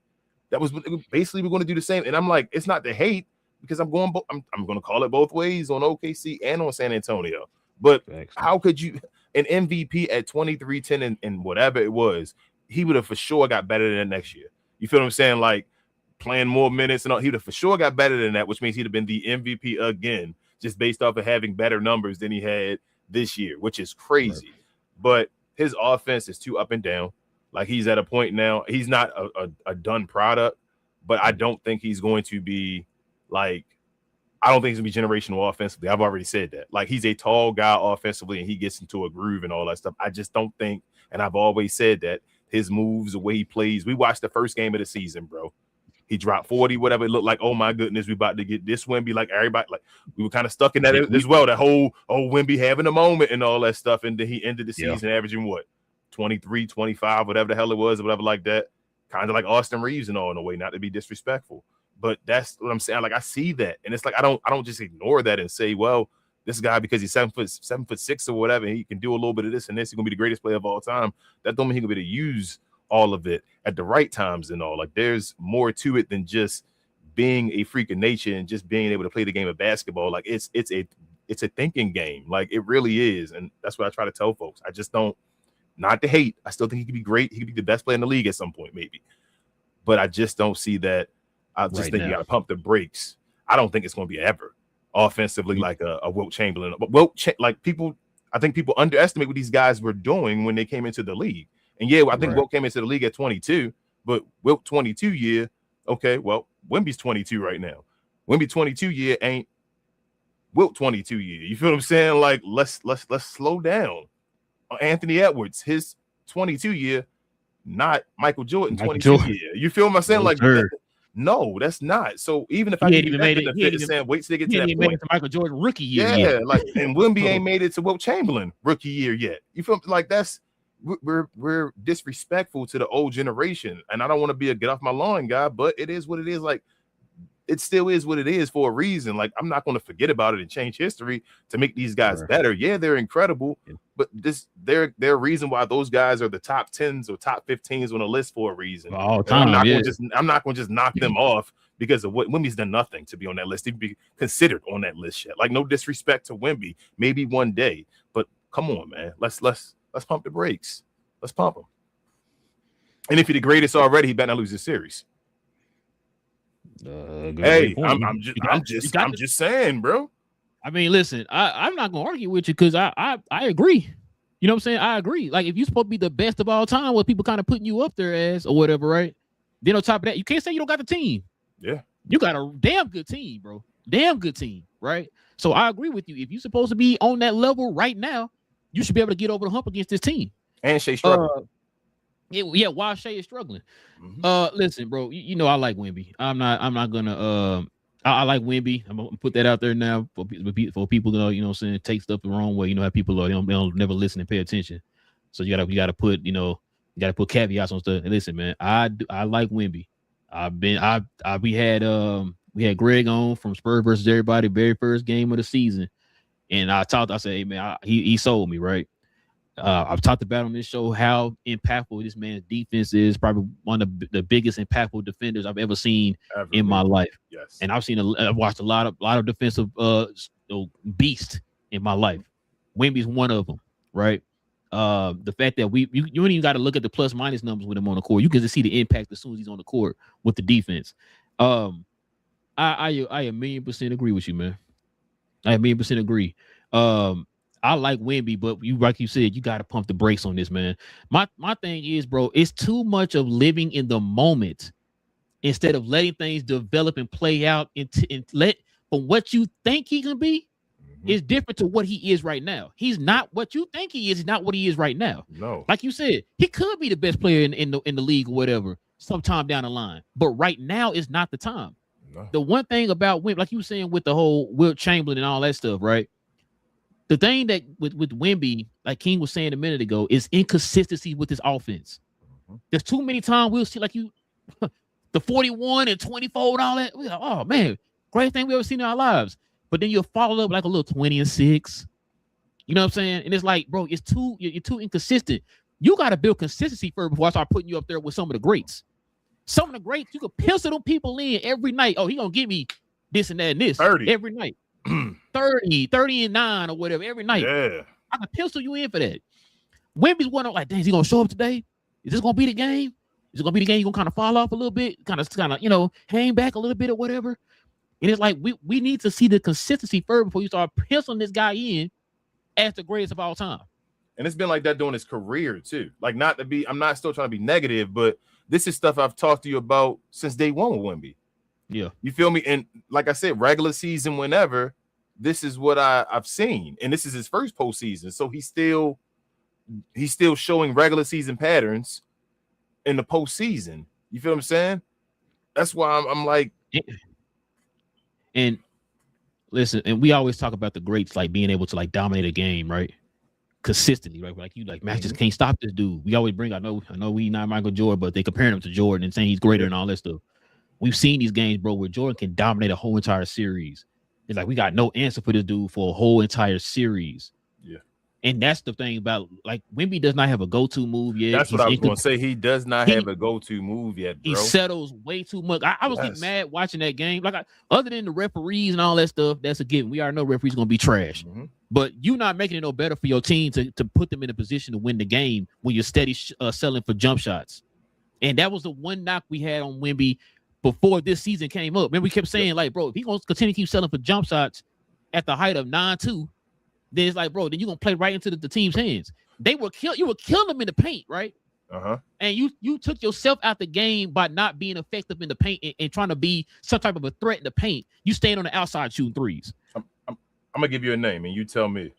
That was basically we're going to do the same. And I'm like, it's not the hate because I'm going to call it both ways on OKC and on San Antonio. But how could you an MVP at 23, 10 and whatever it was, he would have for sure got better than that next year. You feel what I'm saying? Like playing more minutes and all, he would have for sure got better than that, which means he'd have been the MVP again, just based off of having better numbers than he had this year, which is crazy. Right. But his offense is too up and down. Like he's at a point now, he's not a done product, but I don't think he's going to be like, I don't think he's going to be generational offensively. I've already said that. Like he's a tall guy offensively and he gets into a groove and all that stuff. I just don't think, and I've always said that his moves, the way he plays, we watched the first game of the season, bro. He dropped 40, whatever. It looked like, oh my goodness, we about to get this Wemby. Like everybody, like we were kind of stuck in that as well. That whole, Wemby having a moment and all that stuff. And then he ended the season averaging what? 23, 25, whatever the hell it was, or whatever like that. Kind of like Austin Reeves and all in a way, not to be disrespectful. But that's what I'm saying. Like I see that. And it's like I don't just ignore that and say, well, this guy, because he's 7'6" or whatever, and he can do a little bit of this and this, he's gonna be the greatest player of all time. That don't mean he's gonna be able to use all of it at the right times and all. Like there's more to it than just being a freak of nature and just being able to play the game of basketball. Like it's a thinking game. Like it really is. And that's what I try to tell folks. I just don't. Not to hate. I still think he could be great. He could be the best player in the league at some point, maybe. But I just don't see that. I just think you got to pump the brakes. I don't think it's going to be ever offensively like a Wilt Chamberlain. But I think people underestimate what these guys were doing when they came into the league. And I think Wilt came into the league at 22, but Wilt 22 year, okay, well, Wemby's 22 right now. Wemby 22 year ain't Wilt 22 year. You feel what I'm saying? Like let's slow down. Anthony Edwards, his 22 year, not Michael Jordan 22 year. You feel what I'm saying? Like, no, that's not. So even if I ain't even made it, wait till they get to that point. To Michael Jordan rookie year. Yeah, like and Wemby ain't made it to Wilt Chamberlain rookie year yet. You feel like that's we're disrespectful to the old generation, and I don't want to be a get off my lawn guy, but it is what it is. Like it still is what it is for a reason. Like I'm not going to forget about it and change history to make these guys better. Yeah, they're incredible, but they're a reason why those guys are the top 10s or top 15s on the list for a reason. All time, I'm not going to just knock them off because of what Wemby's done nothing to be on that list. He'd be considered on that list yet. Like no disrespect to Wemby, maybe one day, but come on, man, let's pump the brakes. Let's pump him. And if you're the greatest already, he better not lose this series. Hey, I'm just saying, bro. I mean, listen, I'm not gonna argue with you because I agree. You know what I'm saying? I agree. Like if you're supposed to be the best of all time, what people kind of putting you up there as or whatever, right? Then on top of that, you can't say you don't got the team. Yeah, you got a damn good team, bro. Damn good team, right? So I agree with you. If you're supposed to be on that level right now, you should be able to get over the hump against this team. And Shea struggling. While Shea is struggling. Listen, bro, you know I like Wemby. I'm not gonna I like Wemby. I'm gonna put that out there now for people that you know what I'm saying, take stuff the wrong way. You know how people are, they don't never listen and pay attention. So you gotta put, put caveats on stuff. And listen, man, I like Wemby. We had Greg on from Spurs versus Everybody, very first game of the season. And I said, hey man, he sold me, right? I've talked about on this show how impactful this man's defense is. Probably one of the biggest impactful defenders I've ever seen in my life. Yes, and I've watched a lot of defensive beasts in my life. Wemby's one of them, right? The fact that you don't even got to look at the plus minus numbers with him on the court. You can just see the impact as soon as he's on the court with the defense. I a million percent agree with you, man. I a million percent agree. I like Wemby, but like you said, you got to pump the brakes on this, man. My thing is, bro, it's too much of living in the moment instead of letting things develop and play out and from what you think he can be is different to what he is right now. He's not what you think he is. He's not what he is right now. No, like you said, he could be the best player in the league or whatever sometime down the line, but right now is not the time. No. The one thing about Wemby, like you were saying with the whole Wilt Chamberlain and all that stuff, right? The thing that with Wemby, like King was saying a minute ago, is inconsistency with his offense. There's too many times we'll see like the 41 and 24 and all that. We're like, oh man, great thing we ever seen in our lives. But then you'll follow up like a little 20 and 6. You know what I'm saying? And it's like, bro, you're too inconsistent. You got to build consistency first before I start putting you up there with some of the greats. Some of the greats, you could pencil them people in every night. Oh, he gonna give me this and that and this 30 every night. 30 and 9 or whatever every night. Yeah. I can pencil you in for that. Wemby's one of like, dang, is he gonna show up today? Is this gonna be the game? Is it gonna be the game? You gonna kind of fall off a little bit, kind of, hang back a little bit or whatever. And it's like we need to see the consistency first before you start penciling this guy in as the greatest of all time. And it's been like that during his career too. Like, I'm not still trying to be negative, but this is stuff I've talked to you about since day one with Wemby. Yeah, you feel me? And like I said, regular season, whenever, this is what I've seen, and this is his first postseason, so he's still showing regular season patterns in the postseason. You feel what I'm saying? That's why I'm like. And listen, and we always talk about the greats like being able to like dominate a game, right? Consistently, right? Like man, just can't stop this dude. We always bring. I know we not Michael Jordan, but they comparing him to Jordan and saying he's greater and all that stuff. We've seen these games, bro, where Jordan can dominate a whole entire series. It's like we got no answer for this dude for a whole entire series. Yeah. And that's the thing about, like, Wemby does not have a go-to move yet. That's what I was going to say. He does not have a go-to move yet, bro. He settles way too much. I was getting mad watching that game. Like, other than the referees and all that stuff, that's a given. We already know referees going to be trash. Mm-hmm. But you're not making it no better for your team to put them in a position to win the game when you're steady selling for jump shots. And that was the one knock we had on Wemby before this season came up. Remember, we kept saying, like, bro, if he going to continue to keep selling for jump shots at the height of 9-2, then it's like, bro, then you're going to play right into the team's hands. You were killing them in the paint, right? Uh-huh. And you took yourself out the game by not being effective in the paint and trying to be some type of a threat in the paint. You staying on the outside shooting threes. I'm going to give you a name, and you tell me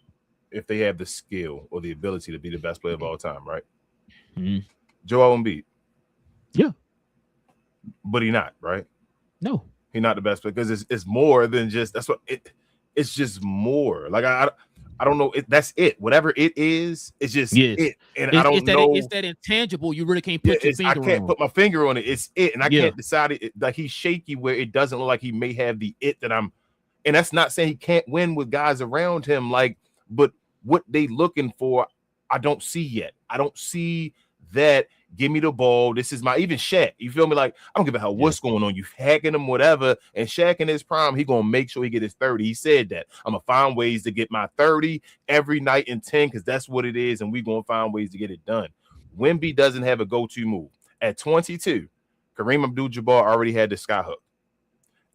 if they have the skill or the ability to be the best player of all time, right? Mm-hmm. Joel Embiid. Yeah. But he not, right? No. He's not the best player because it's more than just – that's what – it's just more. Like, I don't know. That's it. Whatever it is, it's just it. And I don't know. It's that intangible. You really can't put your finger on. I can't put my finger on it. It's it. And I can't decide it. Like, he's shaky where it doesn't look like he may have the it that I'm. And that's not saying he can't win with guys around him. Like, but what they looking for, I don't see yet. I don't see that. Give me the ball. This is my, even Shaq. You feel me? Like, I don't give a hell what's going on. You hacking him, whatever. And Shaq in his prime, he gonna make sure he get his 30. He said that. I'm gonna find ways to get my 30 every night in 10 because that's what it is, and we gonna find ways to get it done. Wemby doesn't have a go-to move. At 22, Kareem Abdul-Jabbar already had the skyhook.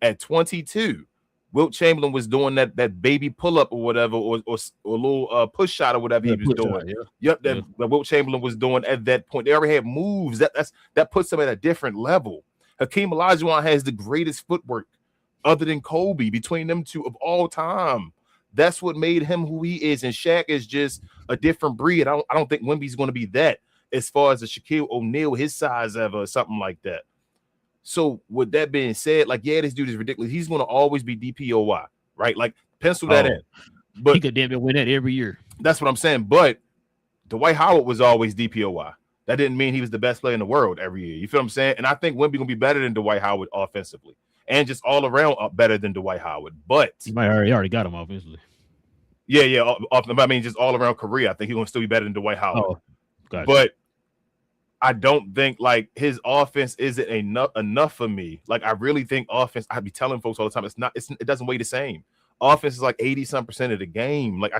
At 22, Wilt Chamberlain was doing that baby pull-up or whatever, or a little push shot or whatever he was doing. That Wilt Chamberlain was doing at that point. They already had moves. That puts them at a different level. Hakeem Olajuwon has the greatest footwork other than Kobe between them two of all time. That's what made him who he is. And Shaq is just a different breed. I don't think Wemby's going to be that as far as a Shaquille O'Neal, his size ever, or something like that. So with that being said, like, yeah, this dude is ridiculous. He's going to always be DPOY, right? Like, pencil that in. But he could damn near win that every year. That's what I'm saying. But Dwight Howard was always DPOY. That didn't mean he was the best player in the world every year. You feel what I'm saying? And I think Wemby going to be better than Dwight Howard offensively and just all around better than Dwight Howard. But he might already got him offensively. Yeah. I mean, just all around career, I think he's going to still be better than Dwight Howard. Oh, gotcha. But I don't think, like, his offense isn't enough for me. Like, I really think offense, I be telling folks all the time, it doesn't weigh the same. Offense is like 80-some% of the game. Like,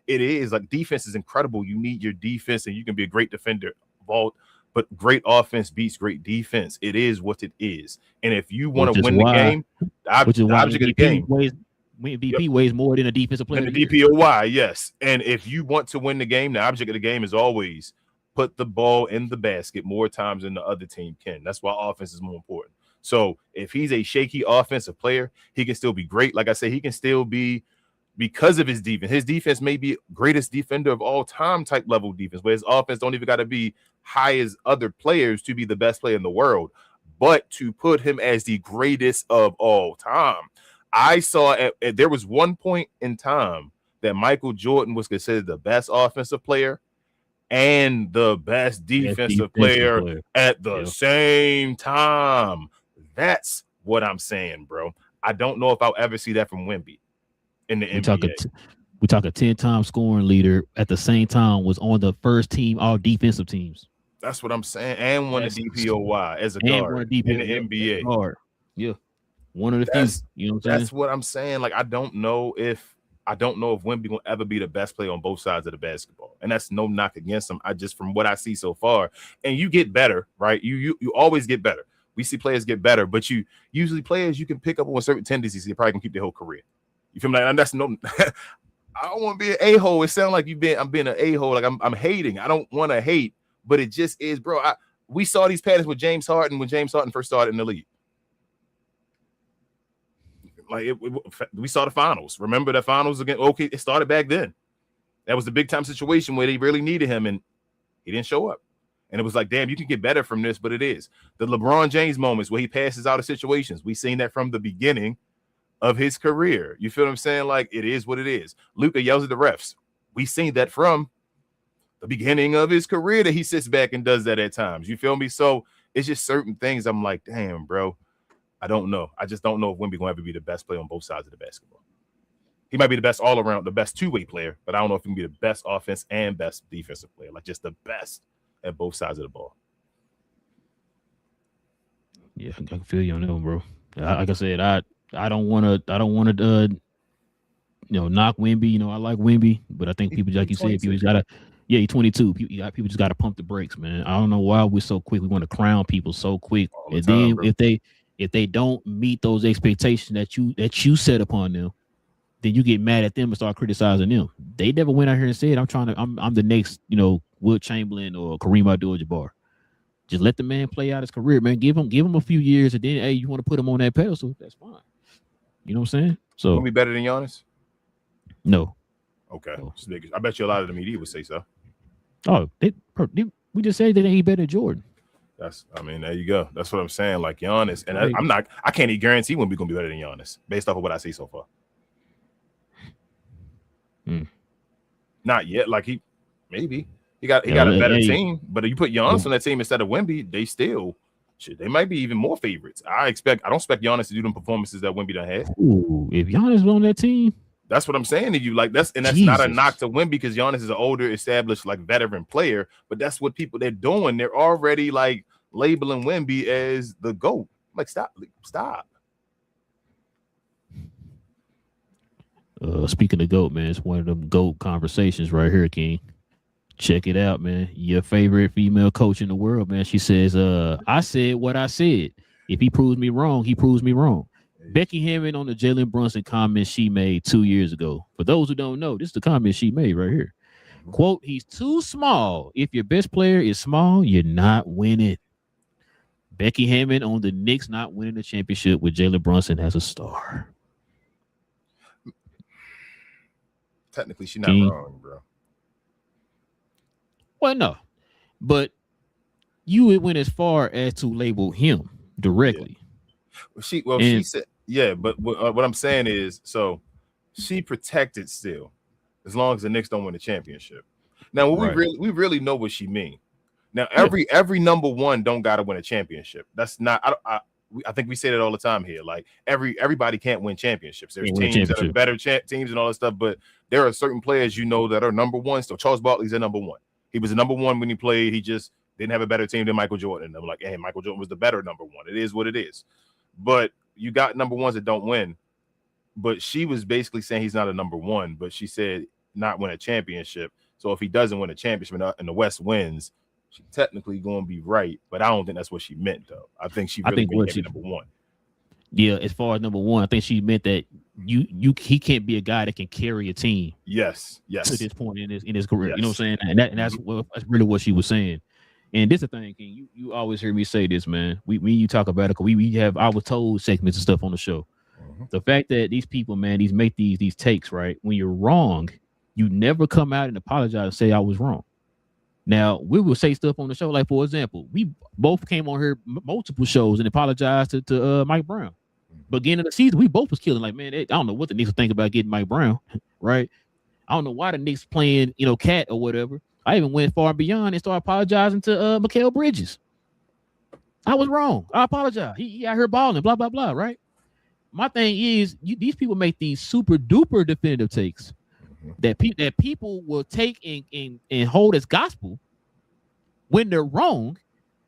it is. Like, defense is incredible. You need your defense, and you can be a great defender, but great offense beats great defense. It is what it is. And if you want to win the game, the object of the game. MVP weighs more than a defensive player. And the DPOY, yes. And if you want to win the game, the object of the game is always put the ball in the basket more times than the other team can. That's why offense is more important. So if he's a shaky offensive player, he can still be great. Like I said, he can still be, because of his defense. His defense may be greatest defender of all time type level defense, where his offense don't even got to be high as other players to be the best player in the world. But to put him as the greatest of all time, I saw there was one point in time that Michael Jordan was considered the best offensive player and the best defensive player at the same time. That's what I'm saying, bro. I don't know if I'll ever see that from Wemby in the NBA. We talk a 10-time scoring leader at the same time was on the first team all defensive teams. That's what I'm saying. And won a DPOY as a guard in the NBA. Guard. Yeah. One of the few. You know what I'm saying? That's what I'm saying. Like, I don't know if Wemby gonna ever be the best player on both sides of the basketball. And that's no knock against him. I just, from what I see so far, and you get better, right? You always get better. We see players get better, but you usually players you can pick up on certain tendencies. You probably can keep their whole career. You feel me? Like, and that's no. I don't want to be an a-hole. It sounds like I'm being an a-hole. Like I'm hating. I don't want to hate, but it just is, bro. We saw these patterns with James Harden when James Harden first started in the league. Like we saw the finals. Remember the finals again? Okay, it started back then. That was the big time situation where they really needed him, and he didn't show up. And it was like, damn, you can get better from this, but it is. The LeBron James moments where he passes out of situations. We've seen that from the beginning of his career. You feel what I'm saying? Like, it is what it is. Luka yells at the refs. We've seen that from the beginning of his career that he sits back and does that at times. You feel me? So it's just certain things I'm like, damn, bro. I don't know. I just don't know if Wemby going to ever be the best player on both sides of the basketball. He might be the best all around, the best two-way player, but I don't know if he can be the best offense and best defensive player, like just the best at both sides of the ball. Yeah, I can feel you on that one, bro. Like I said, I don't want to knock Wemby. I like Wemby, but I think people, like you said, people just gotta. Yeah, he's 22. People just gotta pump the brakes, man. I don't know why we're so quick. We want to crown people so quick, and then if they don't meet those expectations that you set upon them, then you get mad at them and start criticizing them. They never went out here and said, I'm the next, Wilt Chamberlain or Kareem Abdul-Jabbar. Just let the man play out his career, man. Give him a few years, and then, hey, you want to put him on that pedestal, that's fine. You know what I'm saying? So, want to be better than Giannis? No. Okay. No. I bet you a lot of the media would say so. Oh, we just said that he better than Jordan. There you go. That's what I'm saying. Like Giannis, and I can't even guarantee when we're gonna be better than Giannis based off of what I see so far. Not yet. Like he got a better team, but if you put Giannis on that team instead of Wemby, they might be even more favorites. I don't expect Giannis to do them performances that Wemby done had. Ooh, if Giannis was on that team. That's what I'm saying to you. Like that's Jesus. Not a knock to Wemby because Giannis is an older, established, like veteran player. But that's what they're doing. They're already like labeling Wemby as the GOAT. Like stop. Speaking of GOAT, man, it's one of them GOAT conversations right here, King. Check it out, man. Your favorite female coach in the world, man. She says, I said what I said. If he proves me wrong, he proves me wrong. Becky Hammond on the Jalen Brunson comment she made 2 years ago. For those who don't know, this is the comment she made right here. Quote, he's too small. If your best player is small, you're not winning. Becky Hammond on the Knicks not winning the championship with Jalen Brunson as a star. Technically, she's not wrong, bro. Well, no. But you went as far as to label him directly. Yeah. She said, yeah, but what I'm saying is, so she protected still, as long as the Knicks don't win the championship. Now, we really know what she mean. Now, every number one don't gotta win a championship. That's not. I think we say that all the time here. Like everybody can't win championships. There's teams that are better teams and all that stuff, but there are certain players that are number one. So Charles Barkley's a number one. He was a number one when he played. He just didn't have a better team than Michael Jordan. And I'm like, hey, Michael Jordan was the better number one. It is what it is. But you got number ones that don't win. But she was basically saying he's not a number one, but she said not win a championship. So if he doesn't win a championship and the West wins, she's technically going to be right. But I don't think that's what she meant, though. I think she really meant number one. Yeah, as far as number one, I think she meant that he can't be a guy that can carry a team. Yes. To this point in his career, you know what I'm saying, and that's really what she was saying. And this is the thing, King. You always hear me say this, man. You talk about it, we have I was told segments and stuff on the show. Mm-hmm. The fact that these people, man, make these takes, right? When you're wrong, you never come out and apologize and say I was wrong. Now, we will say stuff on the show, like, for example, we both came on here multiple shows and apologized to Mike Brown. Beginning of the season, we both was killing. Like, man, I don't know what the Knicks think about getting Mike Brown, right? I don't know why the Knicks playing, Cat or whatever. I even went far beyond and started apologizing to Mikal Bridges. I was wrong. I apologize. He out here balling, blah, blah, blah, right? My thing is, these people make these super duper definitive takes that people will take and hold as gospel, when they're wrong,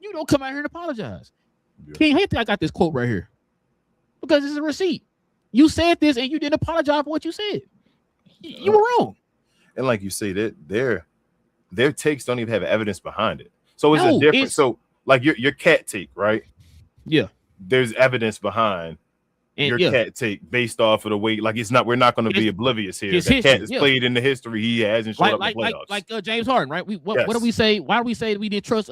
you don't come out here and apologize. Yeah. King, I think I got this quote right here because it's a receipt. You said this and you didn't apologize for what you said. You were wrong. And like you say, that their takes don't even have evidence behind it. So it's a difference. So like your cat take, right? Yeah. There's evidence behind your cat take based off of the way. Like we're not going to be oblivious here. The cat has played in the history he hasn't showed up in the playoffs. Like James Harden, right? What do we say? Why do we say we didn't trust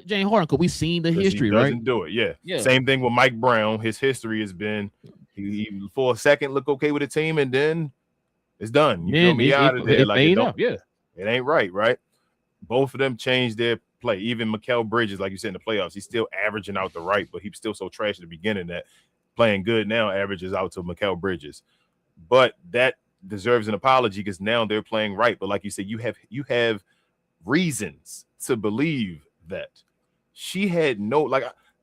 James Harden? Because we seen the history, he doesn't do it. Yeah. Same thing with Mike Brown. His history has been he for a second look okay with the team and then it's done. You feel me? Out of there. Like it ain't right? Both of them changed their play. Even Mikal Bridges, like you said in the playoffs, he's still averaging out the right, but he's still so trash at the beginning that playing good now averages out to Mikal Bridges. But that deserves an apology because now they're playing right. But like you said, you have reasons to believe that. She had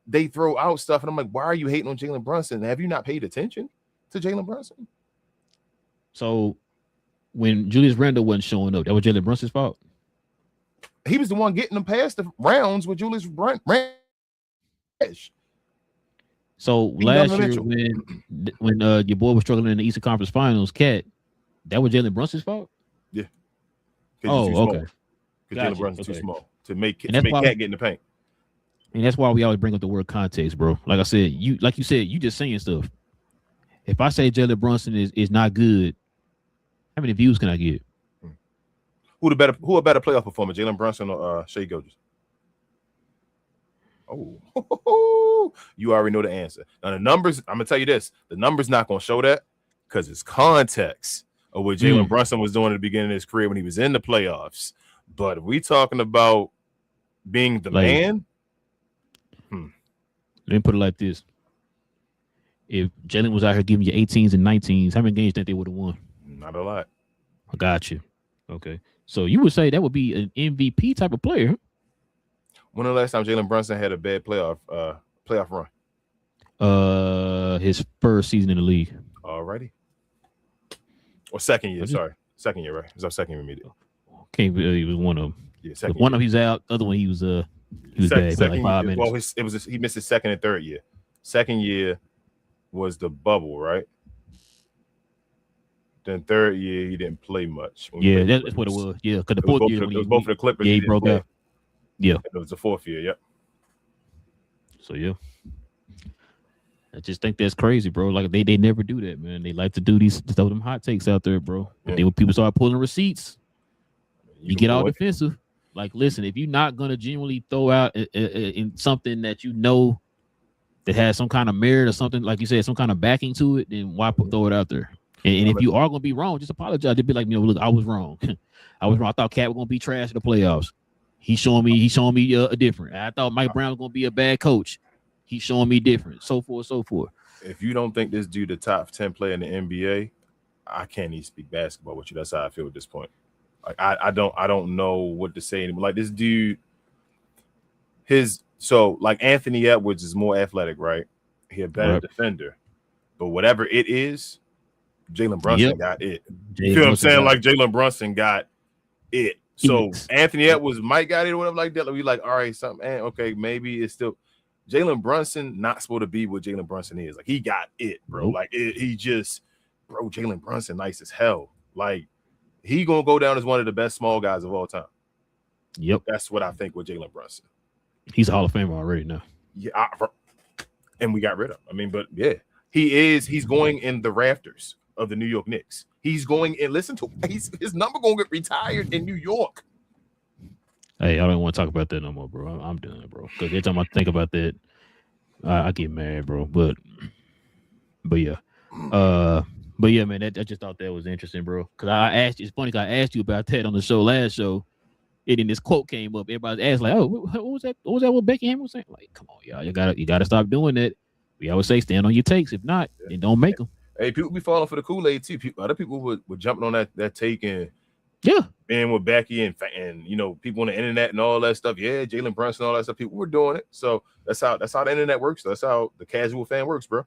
they throw out stuff, and I'm like, why are you hating on Jalen Brunson? Have you not paid attention to Jalen Brunson? So when Julius Randle wasn't showing up, that was Jalen Brunson's fault. He was the one getting them past the rounds with Julius Randle. So last year when your boy was struggling in the Eastern Conference Finals, Cat, that was Jalen Brunson's fault? Yeah. Oh, okay. Because Jalen Brunson's too small to make Cat get in the paint. And that's why we always bring up the word context, bro. Like I said, you just saying stuff. If I say Jalen Brunson is not good, how many views can I get? Who a better playoff performer, Jalen Brunson or Shai Gilgeous? Oh, you already know the answer. Now the numbers, I'm gonna tell you this: the numbers not gonna show that because it's context of what Jalen Brunson was doing at the beginning of his career when he was in the playoffs. But if we talking about being the man, let me put it like this: if Jalen was out here giving you 18s and 19s, how many games do you think they would have won? Not a lot. I got you. Okay, so you would say that would be an MVP type of player. When the last time Jalen Brunson had a bad playoff run? His first season in the league. Alrighty. Or second year, sorry. Second year, right? It was our second year immediately. Can't believe he was one of them. Yeah, second one of them he's out, the other one he was bad for like 5 minutes. Well, he missed his second and third year. Second year was the bubble, right? Then third year he didn't play much. Yeah, that's what it was. Yeah, because the fourth year it was both of the Clippers. Yeah, he broke out. Yeah, it was the fourth year. Yep. So yeah, I just think that's crazy, bro. Like they never do that, man. They like to do throw them hot takes out there, bro. And then when people start pulling receipts, you get all defensive. Like, listen, if you're not gonna genuinely throw out in something that you know that has some kind of merit or something, like you said, some kind of backing to it, then why throw it out there? And if you are gonna be wrong, just apologize. Just be like, look, I was wrong. I was wrong. I thought Cat was gonna be trash in the playoffs. He's showing me a different. I thought Mike Brown was gonna be a bad coach. He's showing me different. So forth, so forth. If you don't think this dude the top 10 player in the NBA, I can't even speak basketball with you. That's how I feel at this point. Like I don't know what to say anymore. Like this dude, like Anthony Edwards is more athletic, right? He a better defender, but whatever it is, Jalen Brunson got it. You feel what I'm saying? Like Jalen Brunson got it. So Anthony Edwards might got it or whatever like that. Like we like, all right, something. Okay, maybe it's still Jalen Brunson not supposed to be what Jalen Brunson is. Like he got it, bro. Like Jalen Brunson nice as hell. Like he gonna go down as one of the best small guys of all time. Yep, that's what I think with Jalen Brunson. He's a Hall of Famer already now. Yeah, and we got rid of him. I mean, but yeah, he's going in the rafters of the New York Knicks. He's going and listen to his number gonna get retired in New York. Hey, I don't want to talk about that no more, bro. I'm done, bro. Because every time I think about that, I get mad, bro. But yeah, man. I just thought that was interesting, bro. Because I asked you, it's funny. Cause I asked you about that on the last show, and then this quote came up. Everybody asked like, "Oh, what was that? What was that? What Beckham was saying?" Like, come on, y'all, you gotta stop doing that. We always say stand on your takes. If not, then don't make them. Hey, people be falling for the Kool-Aid too. Other people were jumping on that take and being with Becky and people on the internet and all that stuff. Yeah, Jalen Brunson, all that stuff. People were doing it. So that's how the internet works. That's how the casual fan works, bro.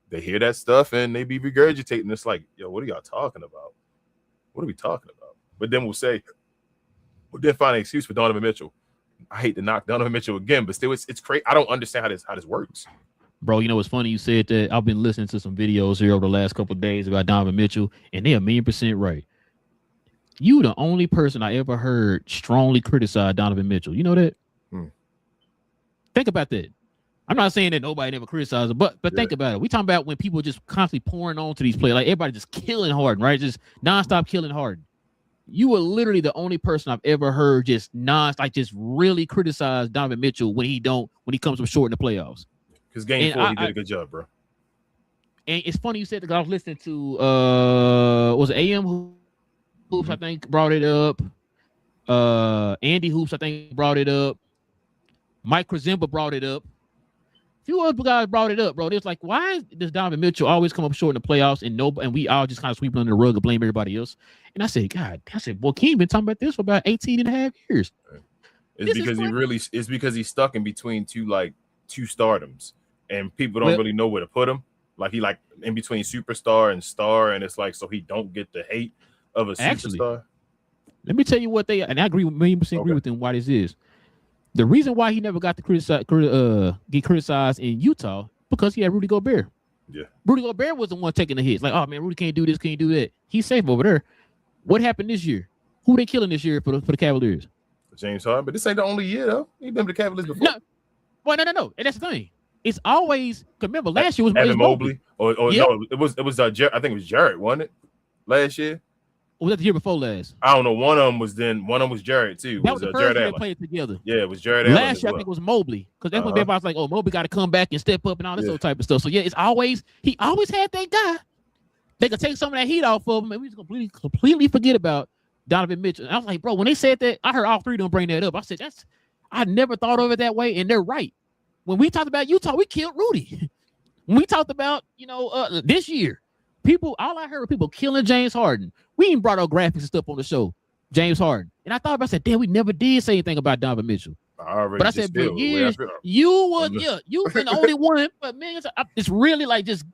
They hear that stuff and they be regurgitating. It's like, yo, what are y'all talking about? What are we talking about? But then we'll say, then find an excuse for Donovan Mitchell. I hate to knock Donovan Mitchell again, but still, it's crazy. I don't understand how this works. Bro, you know what's funny? You said that. I've been listening to some videos here over the last couple of days about Donovan Mitchell, and they're 1,000,000% right. You the only person I ever heard strongly criticize Donovan Mitchell. You know that? Think about that. I'm not saying that nobody never criticized him, but think about it. We talking about when people just constantly pouring on to these players, like everybody just killing Harden, right? Just nonstop killing Harden. You were literally the only person I've ever heard just just really criticize Donovan Mitchell when he comes up short in the playoffs. Because game 4, he did a good job, bro. And it's funny you said that, because I was listening to was it AM Hoops, I think, brought it up. Andy Hoops, I think, brought it up. Mike Krzimba brought it up. A few other guys brought it up, bro. It's like, why does Donovan Mitchell always come up short in the playoffs and we all just kind of sweep under the rug and blame everybody else? And I said, well, King been talking about this for about 18 and a half years. It's because he's stuck in between two stardoms, and people don't really know where to put him. Like he in between superstar and star, and it's like, so he don't get the hate of a superstar. Actually, let me tell you what and I agree with 1,000,000% agree with them why this is. The reason why he never got to get criticized in Utah, because he had Rudy Gobert. Yeah. Rudy Gobert was the one taking the hits. Like, oh man, Rudy can't do this, can't do that. He's safe over there. What happened this year? Who they killing this year for the Cavaliers? James Harden, but this ain't the only year though. He been with the Cavaliers before. No. And that's the thing. It's always, remember last year was Evan Mobley. Or yep. No, it was I think it was Jarrett, wasn't it? Last year. Or was that the year before last? I don't know. One of them was Jared too. That was the first year they played together. Yeah, it was Jared Allen. Last year I think it was Mobley, because that's when everybody was like, "Oh, Mobley got to come back and step up and all this other type of stuff." So yeah, he always had that guy. They could take some of that heat off of him, and we just completely forget about Donovan Mitchell. And I was like, bro, when they said that, I heard all three of them bring that up. I said, I never thought of it that way, and they're right. When we talked about Utah, we killed Rudy. When we talked about this year, all I heard were people killing James Harden. We even brought out graphics and stuff on the show, James Harden. And I said, damn, we never did say anything about Donovan Mitchell. But I said, for years, you've been the only one. But man, it's really like just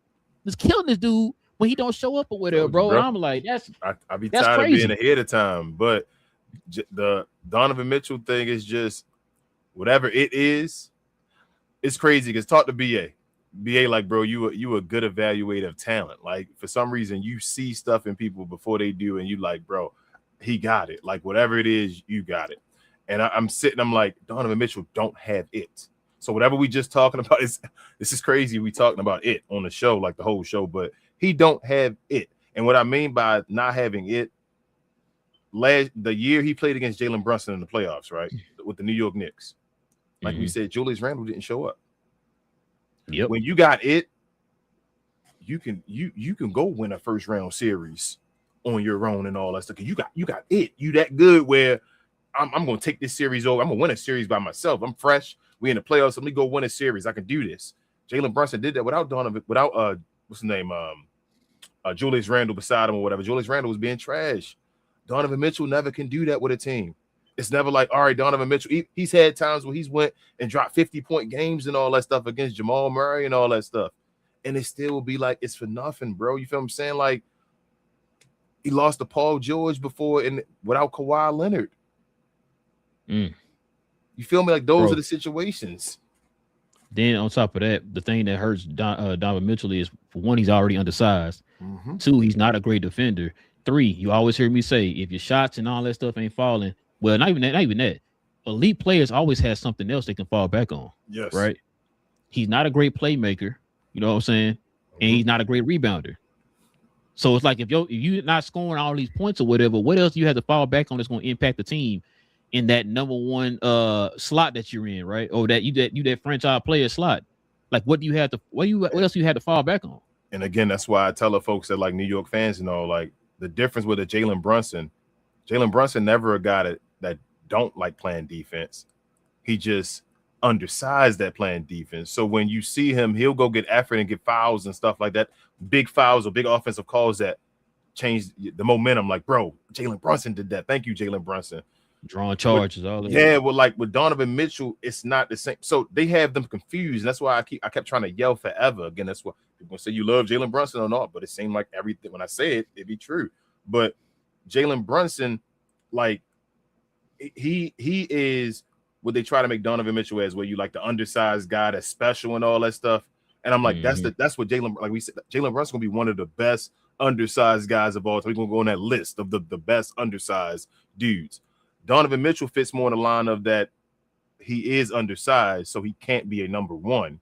killing this dude when he don't show up or whatever, bro. And I'm like, I be tired crazy. of being ahead of time. But the Donovan Mitchell thing is just whatever it is. It's crazy because talk to BA. BA, like, bro, you a good evaluator of talent. Like, for some reason, you see stuff in people before they do, and you like, bro, he got it. Like, whatever it is, you got it. And I'm like, Donovan Mitchell don't have it. So whatever we just talking about this is crazy. We talking about it on the show, like the whole show, but he don't have it. And what I mean by not having it, the year he played against Jalen Brunson in the playoffs, right, with the New York Knicks, like we said, Julius Randle didn't show up. Yep. When you got it, you can go win a first round series on your own and all that stuff. You got it. You that good where I'm gonna take this series over. I'm gonna win a series by myself. I'm fresh. We in the playoffs. Let me go win a series. I can do this. Jalen Brunson did that without what's his name? Julius Randle beside him or whatever. Julius Randle was being trash. Donovan Mitchell never can do that with a team. It's never like, all right, Donovan Mitchell, he's had times where he's went and dropped 50-point games and all that stuff against Jamal Murray and all that stuff. And it still will be like, it's for nothing, bro. You feel what I'm saying? Like, he lost to Paul George before and without Kawhi Leonard. You feel me? Like, those are the situations. Then on top of that, the thing that hurts Donovan Mitchell is, for one, he's already undersized. 2, he's not a great defender. 3, you always hear me say, if your shots and all that stuff ain't falling, well, not even that. Elite players always have something else they can fall back on. Yes. Right? He's not a great playmaker. You know what I'm saying? And he's not a great rebounder. So it's like if you're not scoring all these points or whatever, what else do you have to fall back on that's going to impact the team in that number one slot that you're in, right? Or that you that franchise player slot. Like, what else do you have to fall back on? And again, that's why I tell the folks that like New York fans and all, like, the difference with a Jalen Brunson never a guy that don't like playing defense. He just undersized that playing defense. So when you see him, he'll go get effort and get fouls and stuff like that. Big fouls or big offensive calls that change the momentum. Like, bro, Jalen Brunson did that. Thank you, Jalen Brunson. Drawing charges, all that. Yeah, well, like with Donovan Mitchell, it's not the same. So they have them confused. And that's why I kept trying to yell forever. Again, that's what people say, you love Jalen Brunson or not, but it seemed like everything when I say it, it'd be true. But Jalen Brunson, like, he is what they try to make Donovan Mitchell as, where you like the undersized guy that's special and all that stuff. And I'm like, that's what Jalen, like we said, Jalen Brunson's gonna be one of the best undersized guys of all time. He's gonna go on that list of the best undersized dudes. Donovan Mitchell fits more in the line of that he is undersized, so he can't be a number one.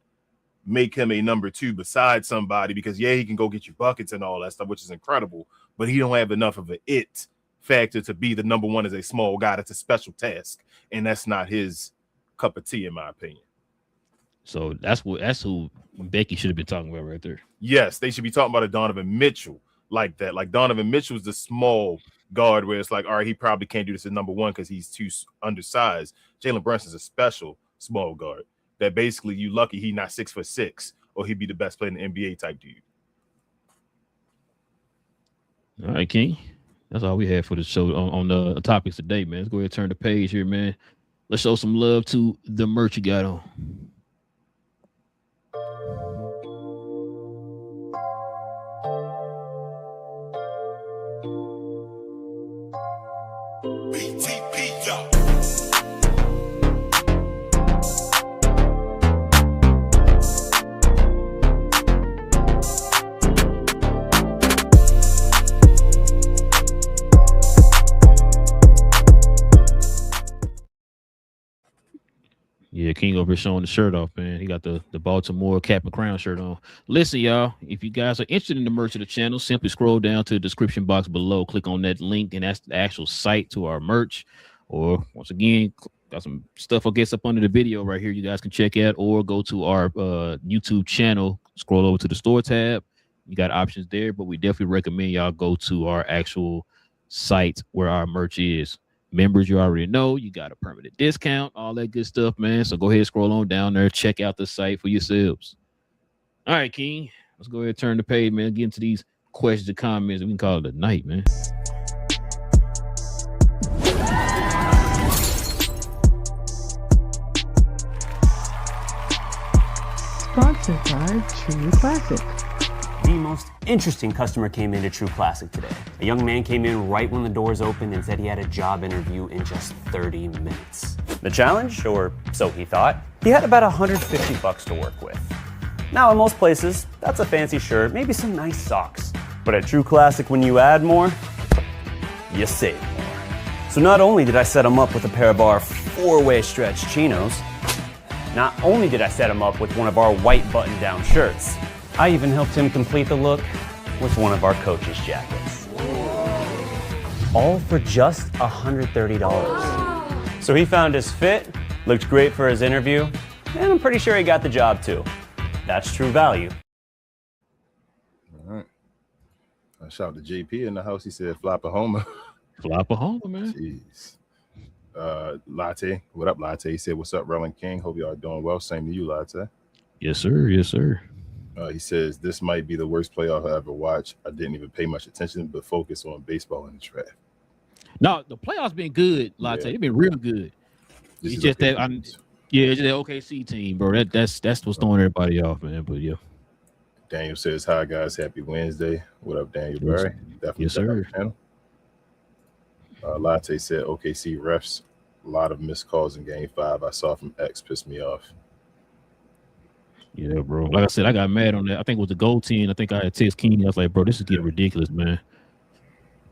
Make him a number two beside somebody, because he can go get you buckets and all that stuff, which is incredible, but he don't have enough of an it factor to be the number one as a small guy. That's a special task, and that's not his cup of tea, in my opinion. So that's who Becky should have been talking about right there. Yes, they should be talking about a Donovan Mitchell like that. Like Donovan Mitchell's the small guard where it's like, all right, he probably can't do this at number one because he's too undersized. Jalen Brunson's a special small guard that basically you lucky he not 6'6", or he'd be the best player in the NBA type dude. All right, King. That's all we had for the show on the topics today, man. Let's go ahead and turn the page here, man. Let's show some love to the merch you got on. Yeah, King over here showing the shirt off, man. He got the Baltimore cap and crown shirt on. Listen, y'all, if you guys are interested in the merch of the channel, simply scroll down to the description box below, click on that link, and that's the actual site to our merch. Or once again, got some stuff I guess up under the video right here you guys can check out, or go to our YouTube channel, scroll over to the store tab. You got options there, but we definitely recommend y'all go to our actual site where our merch is. Members, you already know, you got a permanent discount, all that good stuff, man. So go ahead, scroll on down there, check out the site for yourselves. All right, King, let's go ahead and turn the page, man. Get into these questions and comments, and we can call it a night, man. Sponsored by True Classic. The most interesting customer came into True Classic today. A young man came in right when the doors opened and said he had a job interview in just 30 minutes. The challenge, or so he thought, he had about $150 to work with. Now, in most places, that's a fancy shirt, maybe some nice socks. But at True Classic, when you add more, you save more. So not only did I set him up with a pair of our 4-way stretch chinos, not only did I set him up with one of our white button-down shirts, I even helped him complete the look with one of our coach's jackets. All for just $130. So he found his fit, looked great for his interview, and I'm pretty sure he got the job too. That's true value. All right. I shout out to JP in the house. He said, Flopahoma. Flopahoma, man. Jeez. Latte. What up, Latte? He said, what's up, Relle and King? Hope y'all are doing well. Same to you, Latte. Yes, sir. Yes, sir. He says, this might be the worst playoff I ever watched. I didn't even pay much attention, but focus on baseball and the draft. No, the playoffs been good, Latte. Yeah. They've been real good. It's just that, it's just that OKC team, bro. That's what's throwing everybody off, man. But yeah. Daniel says, hi, guys. Happy Wednesday. What up, Daniel Barry? Definitely. Yes, sir. Latte said, OKC refs, a lot of missed calls in Game 5. I saw from X, pissed me off. Yeah, bro. Like I said, I got mad on that. I think it was the goal team. I think I had text Keeney. I was like, bro, this is getting ridiculous, man.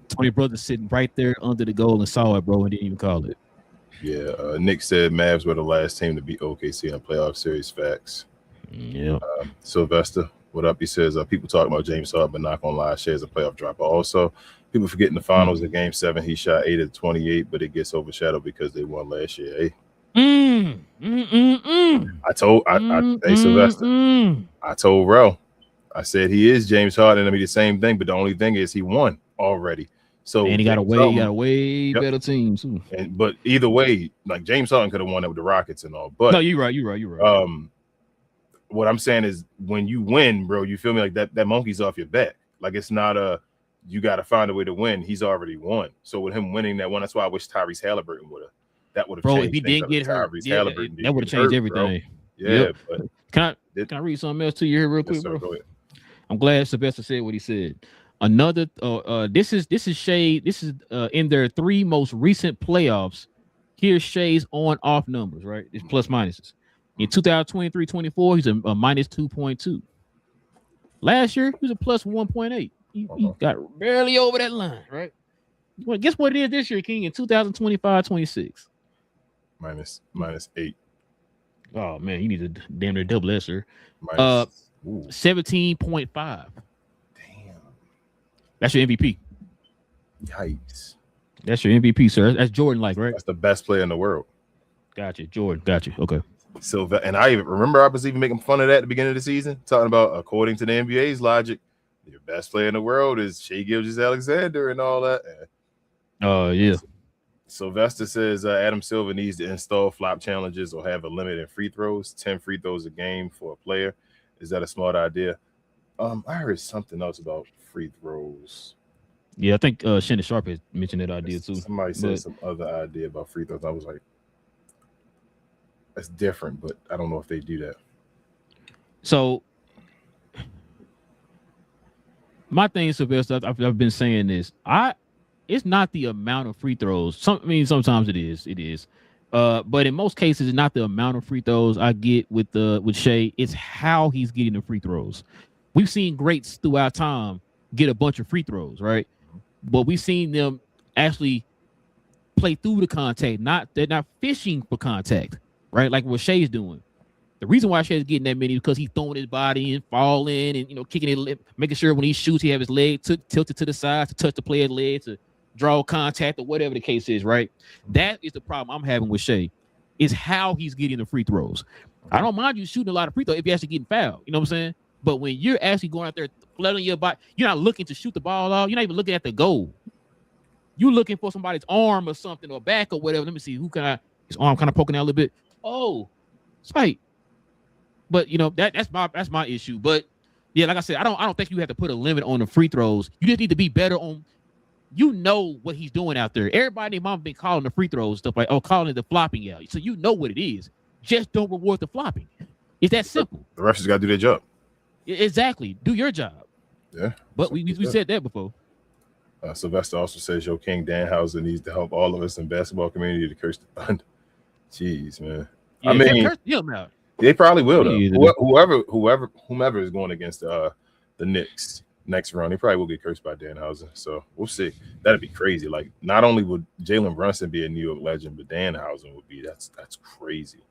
20 brothers sitting right there under the goal and saw it, bro, and didn't even call it. Yeah, Nick said Mavs were the last team to beat OKC in a playoff series. Facts. Yeah. Sylvester, what up? He says, people talk about James Harden, but not gonna lie, shares a playoff dropper. Also, people forgetting the finals in Game 7. He shot 8 of 28, but it gets overshadowed because they won last year. Hey. Hey, Sylvester, I told Rel, I said he is James Harden. I mean, the same thing, but the only thing is he won already. So and he got a way better team too. But either way, like James Harden could have won it with the Rockets and all. But no, you're right. What I'm saying is when you win, bro, you feel me, like that monkey's off your back. Like it's not you got to find a way to win. He's already won. So with him winning that one, that's why I wish Tyrese Halliburton would have. That would have changed. If he didn't get hurt, that would have changed everything. Bro. Yeah, but can I read something else to you here real quick, sir, bro? I'm glad Sylvester said what he said. Another this is shade. This is in their 3 most recent playoffs. here's Shay's on-off numbers, right? It's plus minuses. In 2023-24, he's a minus 2.2. Last year, he was a plus 1.8. He got barely over that line, right? Well, guess what it is this year, King? In 2025-26. Minus 8. Oh, man, you need to damn near double that, sir. 17.5. Damn. That's your MVP. Yikes. That's your MVP, sir. That's Jordan, like, right? That's the best player in the world. Gotcha, Jordan. Gotcha. Okay. So, and I even remember I was even making fun of that at the beginning of the season, talking about according to the NBA's logic, your best player in the world is Shai Gilgeous-Alexander and all that. Oh, yeah. Sylvester says Adam Silver needs to install flop challenges or have a limit in free throws, 10 free throws a game for a player. Is that a smart idea? I heard something else about free throws. Yeah, I think Shannon Sharp has mentioned that idea too. Somebody said some other idea about free throws. I was like, that's different, but I don't know if they do that. So my thing, Sylvester, I've been saying this. It's not the amount of free throws. Sometimes it is. But in most cases, it's not the amount of free throws I get with Shai. It's how he's getting the free throws. We've seen greats throughout time get a bunch of free throws, right? But we've seen them actually play through the contact. They're not fishing for contact, right? Like what Shai's doing. The reason why Shai's getting that many is because he's throwing his body and falling and kicking it, making sure when he shoots, he have his leg tilted to the side to touch the player's leg to draw contact or whatever the case is, right? That is the problem I'm having with Shai, is how he's getting the free throws. I don't mind you shooting a lot of free throws if you're actually getting fouled. You know what I'm saying? But when you're actually going out there flooding your body, you're not looking to shoot the ball off. You're not even looking at the goal. You're looking for somebody's arm or something or back or whatever. Let me see his arm kind of poking out a little bit. Oh, it's like, but that's my issue. But yeah, like I said, I don't think you have to put a limit on the free throws. You just need to be better on. You know what he's doing out there. Everybody, mom been calling the free throws stuff like, calling it the flopping out. So you know what it is. Just don't reward the flopping. It's that simple. The refs just got to do their job. Exactly. Do your job. Yeah. But we said that before. Sylvester also says, Yo, King Danhausen needs to help all of us in basketball community to curse the Thunder. Jeez, man. Yeah, I mean, curse them out. They probably will, though. Whomever is going against the Knicks next round, they probably will get cursed by Danhausen. So we'll see. That'd be crazy. Like, not only would Jalen Brunson be a New York legend, but Danhausen would be. That's crazy.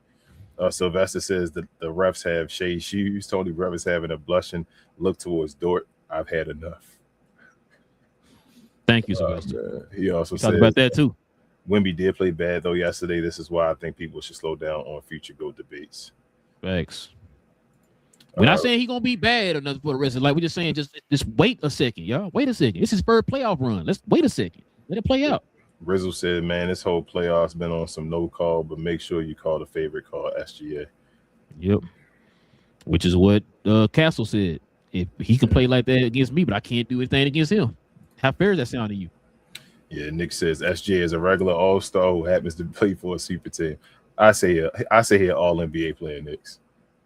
Sylvester says that the refs have Shai shoes. Tony Brothers having a blushing look towards Dort. I've had enough. Thank you, Sylvester. He also said about that too. Wemby did play bad though yesterday. This is why I think people should slow down on future GOAT debates. Thanks. We're not saying he's gonna be bad or nothing for the rest of the life. We're just saying just wait a second, y'all. Wait a second. This is first playoff run. Let's wait a second. Let it play out. Rizzle said, man, this whole playoff's been on some no call, but make sure you call the favorite call SGA. Yep. Which is what Castle said. If he can play like that against me, but I can't do anything against him. How fair does that sound to you? Yeah, Nick says SGA is a regular all-star who happens to play for a super team. I say here all NBA player Knicks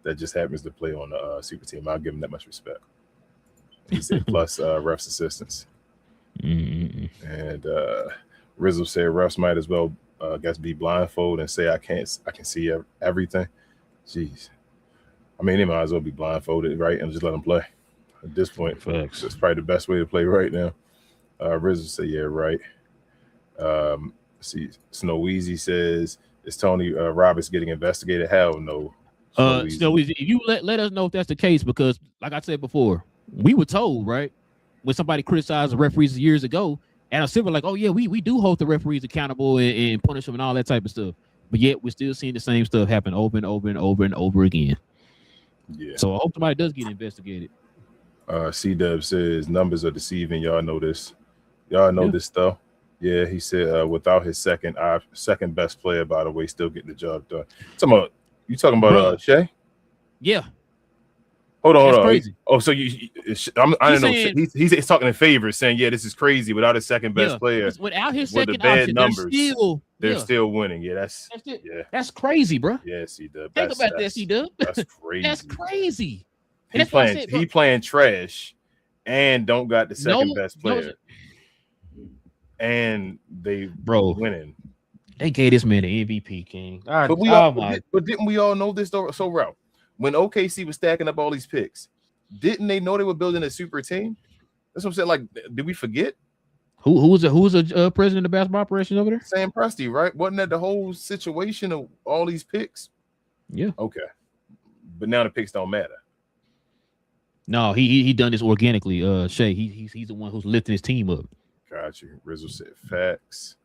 that just happens to play on the super team. I'll give him that much respect. He said plus refs assistance. Mm-hmm. And Rizzle said refs might as well be blindfolded and say I can see everything. Jeez. I mean, they might as well be blindfolded, right? And just let them play. At this point, facts. That's probably the best way to play right now. Rizzle said, yeah, right. See, Snoweezy says, is Tony Roberts getting investigated? Hell no. Snoweezy, if you let us know if that's the case, because like I said before, we were told, right, when somebody criticized the referees years ago, Adam Silver like, oh yeah, we do hold the referees accountable and punish them and all that type of stuff. But yet we're still seeing the same stuff happen over and over again. Yeah. So I hope somebody does get investigated. C-Dub says numbers are deceiving. Y'all know this. Y'all know this stuff. Yeah, he said without his second best player, by the way, still getting the job done. You talking about Shai? Yeah. Hold on. Crazy. Oh, so I don't know. He's talking in favor, saying, yeah, this is crazy. Without his second best player, without his second option, numbers, they're still winning. Yeah, that's crazy, bro. Yeah, C-Dub. Think about that, C-Dub. That's crazy. That's crazy. He playing trash and don't got the second best player. And they winning. They gave this man the MVP, King. But didn't we all know this though? So, Ralph, when OKC was stacking up all these picks, didn't they know they were building a super team? That's what I'm saying. Like, did we forget? Who was the president of basketball operations over there? Sam Presti, right? Wasn't that the whole situation of all these picks? Yeah. Okay. But now the picks don't matter. No, he done this organically. Shay, he's the one who's lifting his team up. Got you. Rizzo said facts.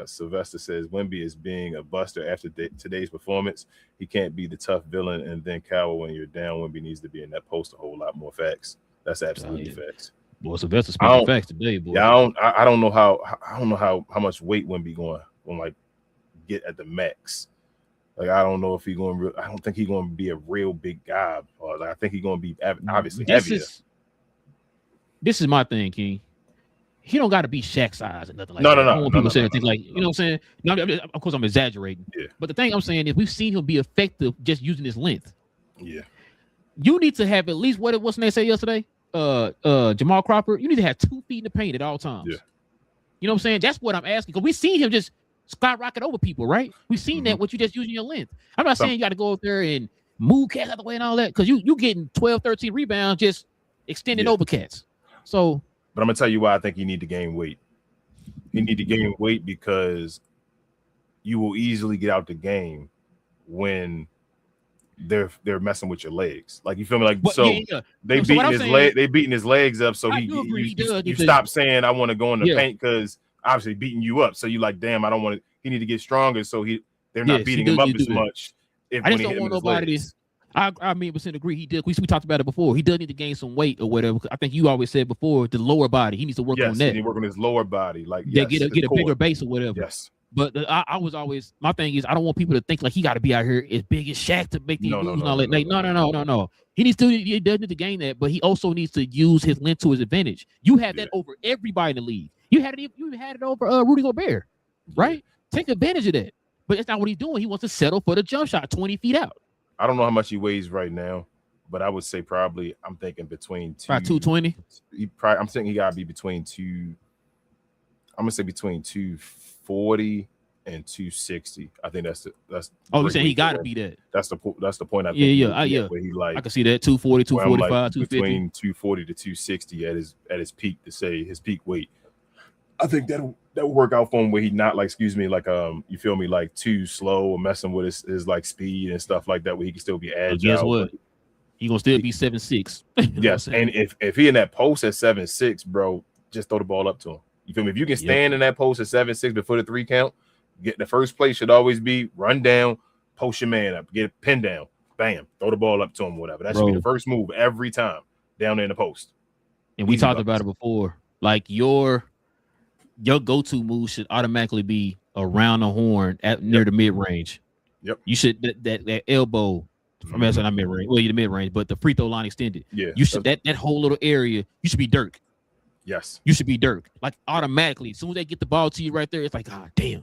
Sylvester says Wemby is being a buster after today's performance. He can't be the tough villain and then cower when you're down. Wemby needs to be in that post a whole lot more facts. That's absolutely facts. Boy, Sylvester speaking facts today, boy. Yeah, I don't know how much weight Wemby going like get at the max. Like I don't know if he's going. I don't think he's going to be a real big guy. Or like, I think he's going to be obviously heavier. This is my thing, King. He don't got to be Shaq size or nothing like that. No. I don't want people saying things like, you know what I'm saying? No, of course I'm exaggerating. Yeah. But the thing I'm saying is we've seen him be effective just using his length. Yeah. You need to have at least what's they say yesterday? Jamal Crawford. You need to have 2 feet in the paint at all times. Yeah. You know what I'm saying? That's what I'm asking because we seen him just skyrocket over people, right? We've seen that with you just using your length. I'm not saying you got to go up there and move cats out of the way and all that because you getting 12, 13 rebounds just extending over cats. So. But I'm gonna tell you why I think you need to gain weight. You need to gain weight because you will easily get out the game when they're messing with your legs. Like you feel me? Like they beating his legs up. So you stop saying I want to go in the paint because obviously beating you up. So you like, damn, I don't want to. He need to get stronger so they're not beating him up as much. I just don't want nobody. I mean, percent agree. He did. We talked about it before. He does need to gain some weight or whatever. I think you always said before the lower body. He needs to work on that. He need to work on his lower body. Like get a bigger base or whatever. Yes. But I was always my thing is I don't want people to think like he got to be out here as big as Shaq to make these moves and all that. No. He does need to gain that, but he also needs to use his length to his advantage. You have that over everybody in the league. You had it over Rudy Gobert, right? Take advantage of that. But that's not what he's doing. He wants to settle for the jump shot 20 feet out. I don't know how much he weighs right now, but I would say probably I'm thinking between 220. I'm thinking he got to be between I'm gonna say between 240 and 260. I think that's. Oh, you're saying he got to be that? That's the point. I think where he like I can see that 240, 245, like 250. Between 240 to 260 at his peak to say his peak weight. I think that'll work out for him where he not like, you feel me, like too slow or messing with his like speed and stuff like that, where he can still be agile. Guess what? He gonna still be 7'6". Yes, and if he in that post at 7'6", bro, just throw the ball up to him. You feel me? If you can stand in that post at 7'6" before the 3 count, get the first play should always be run down, post your man up, get a pin down, bam, throw the ball up to him, whatever. That should be the first move every time down there in the post. And we talked about it before, like your go-to move should automatically be around the horn near the mid-range. Yep. You should that elbow. I mean, that's not mid-range. Well, you're the mid-range, but the free throw line extended. Yeah. You should that whole little area. You should be Dirk. Yes. You should be Dirk. Like automatically, as soon as they get the ball to you right there, it's like, God damn,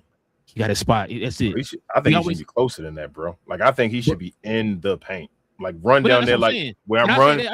you got a spot. That's it. I think he should be closer than that, bro. Like I think he should be in the paint. Like run down there, like where I'm running.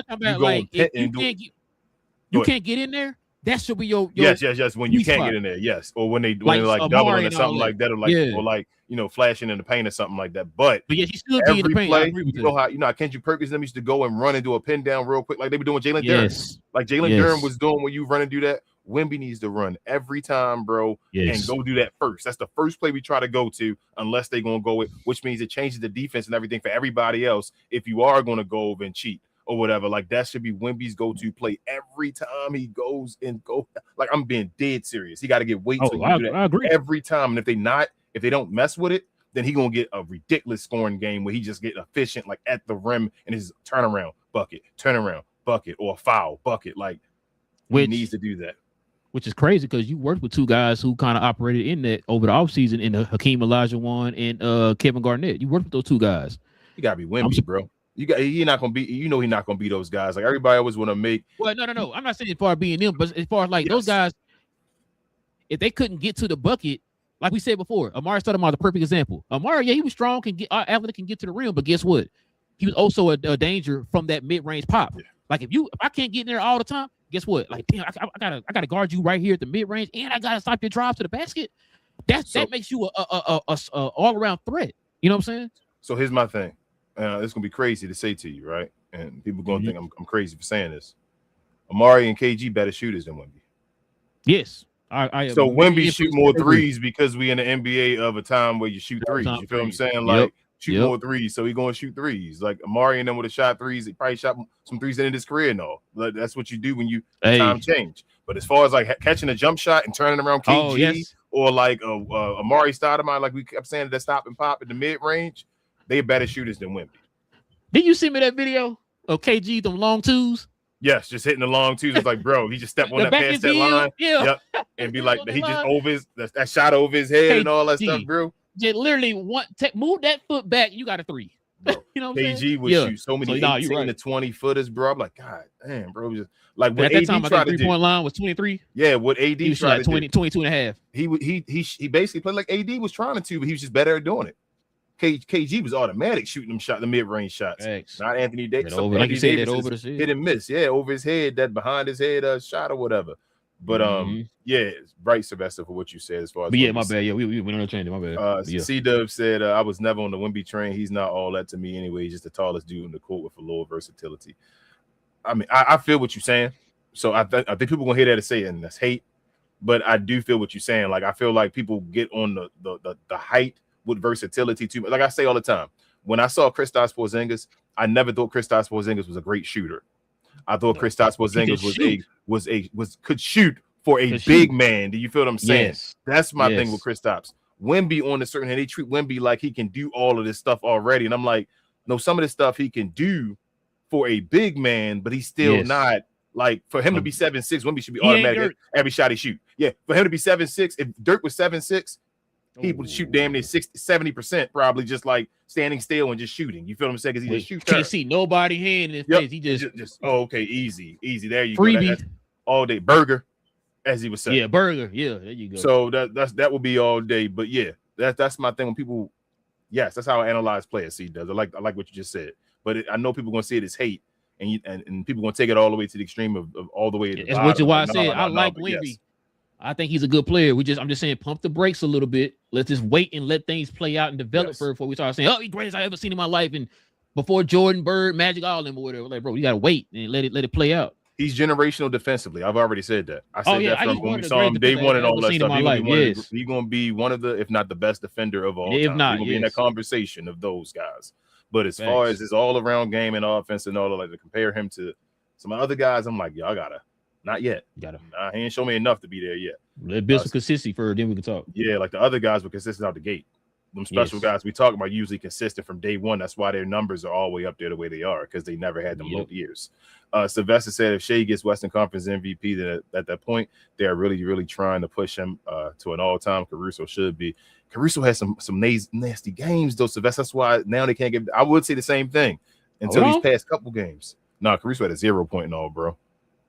You can't get in there. That should be your yes. When you can't get in there, yes, or when they like doubling or something like that, or like or like flashing in the paint or something like that. But yeah, he still be in the paint. Play, you know how Kendrick Perkins them used to go and run and do a pin down real quick, like they were doing Jalen Durham. Like Jalen Durham was doing when you run and do that. Wemby needs to run every time, bro, and go do that first. That's the first play we try to go to, unless they're gonna go with, which means it changes the defense and everything for everybody else. If you are gonna go over and cheat or whatever, like that should be Wemby's go-to play every time he goes and go. Like I'm being dead serious. He got to get weight to do that I agree. every time. And if they don't mess with it, then he gonna get a ridiculous scoring game where he just get efficient, like at the rim and his turnaround bucket, or a foul bucket. Like he needs to do that. Which is crazy because you worked with 2 guys who kind of operated in that over the offseason in the Hakeem Olajuwon and Kevin Garnett. You worked with those 2 guys. You gotta be Wemby, bro. He's not gonna be. He's not gonna be those guys. Like everybody always want to make. Well, no. I'm not saying as far as being them, but as far as like those guys, if they couldn't get to the bucket, like we said before, Amari Stoudemire is a perfect example. Amari, he was strong, athletic, can get to the rim, but guess what? He was also a danger from that mid-range pop. Yeah. Like if I can't get in there all the time, guess what? Like damn, I gotta guard you right here at the mid-range, and I gotta stop your drive to the basket. that makes you a all around threat. You know what I'm saying? So here's my thing. It's gonna be crazy to say to you, right? And people gonna think I'm crazy for saying this. Amari and KG better shooters than Wemby. Yes. I so Wemby shoot more threes because we in the NBA of a time where you shoot threes. You feel what I'm saying? Like shoot more threes, so he going to shoot threes. Like Amari and them would have shot threes. He probably shot some threes in his career and all. Like, that's what you do when you time change. But as far as like catching a jump shot and turning around KG or like Amari Stoudemire, like we kept saying that stop and pop in the mid range, they better shooters than Wemby. Did you see me that video of KG them long twos? Yes, just hitting the long twos. It's like, bro, he just stepped on that past that line. Yep. And be like, he just over his that shot over his head and all that stuff, bro. Just literally move that foot back, you got a three. Bro, you know what KG would shoot so many 18 to 20 footers, bro. I'm like, God damn, bro. Just like what at that time, I think 3-point line was 23. Yeah, what AD he tried 22 and a half. He basically played like AD was trying to, but he was just better at doing it. KG was automatic shooting them the mid-range shots. Thanks. Not Anthony Davis. Like you said, that over the hit and miss. Yeah, over his head, that behind his head shot or whatever. But yeah, it's bright, Sylvester, for what you said as far as. But yeah, my bad. Yeah, we went on a change. My bad. C-Dub said, I was never on the Wemby train. He's not all that to me anyway. He's just the tallest dude in the court with a lower versatility. I mean, I feel what you're saying. So I think people gonna hear that and say it, and that's hate. But I do feel what you're saying. Like I feel like people get on the height with versatility too. Like I say all the time, when I saw Kristaps Porzingis, I never thought Kristaps Porzingis was a great shooter. I thought Kristaps Porzingis could shoot for a big man. Do you feel what I'm saying? Yes. That's my thing with Kristaps. Wemby on a certain hand, they treat Wemby like he can do all of this stuff already, and I'm like, no, some of this stuff he can do for a big man, but he's still not. Like for him to be 7'6", Wemby should be automatic every shot he shoot. Yeah, for him to be 7'6", if Dirk was 7'6", he would shoot damn near 60-70% probably just like standing still and just shooting. You feel what I'm saying? Because he just shoots. Can't see nobody hand in his face. He just okay, easy. There you freebie. Go. That's all day burger, as he was saying. Yeah, burger. Yeah, there you go. So that will be all day. But yeah, that's my thing. When people, yes, that's how I analyze players. See, does I like what you just said. But I know people gonna see it as hate, and people gonna take it all the way to the extreme of all the way. That's why I said I like Wemby. Yes. I think he's a good player. I'm just saying, pump the brakes a little bit. Let's just wait and let things play out and develop before we start saying, "Oh, he's greatest I ever seen in my life." And before Jordan, Bird, Magic, all of them or whatever. Like, bro, you gotta wait and let it play out. He's generational defensively. I've already said that. I said that from when we saw him day one and all that stuff. He's gonna be one of the, if not the best defender of all time. If not, he's gonna be in that conversation of those guys. But as far as his all-around game and offense and all, like to compare him to some other guys, I'm like, y'all gotta. Not yet. He ain't show me enough to be there yet. Let build some consistency for then we can talk. Yeah, like the other guys were consistent out the gate. Them special guys we talk about usually consistent from day one. That's why their numbers are all the way up there the way they are, because they never had them low years. Sylvester said if Shea gets Western Conference MVP, then at that point they are really, really trying to push him to an all-time. Caruso should be. Caruso has some nasty games though, Sylvester. That's why now they can't get. I would say the same thing until these past couple games. No, Caruso had a 0 point and all, bro.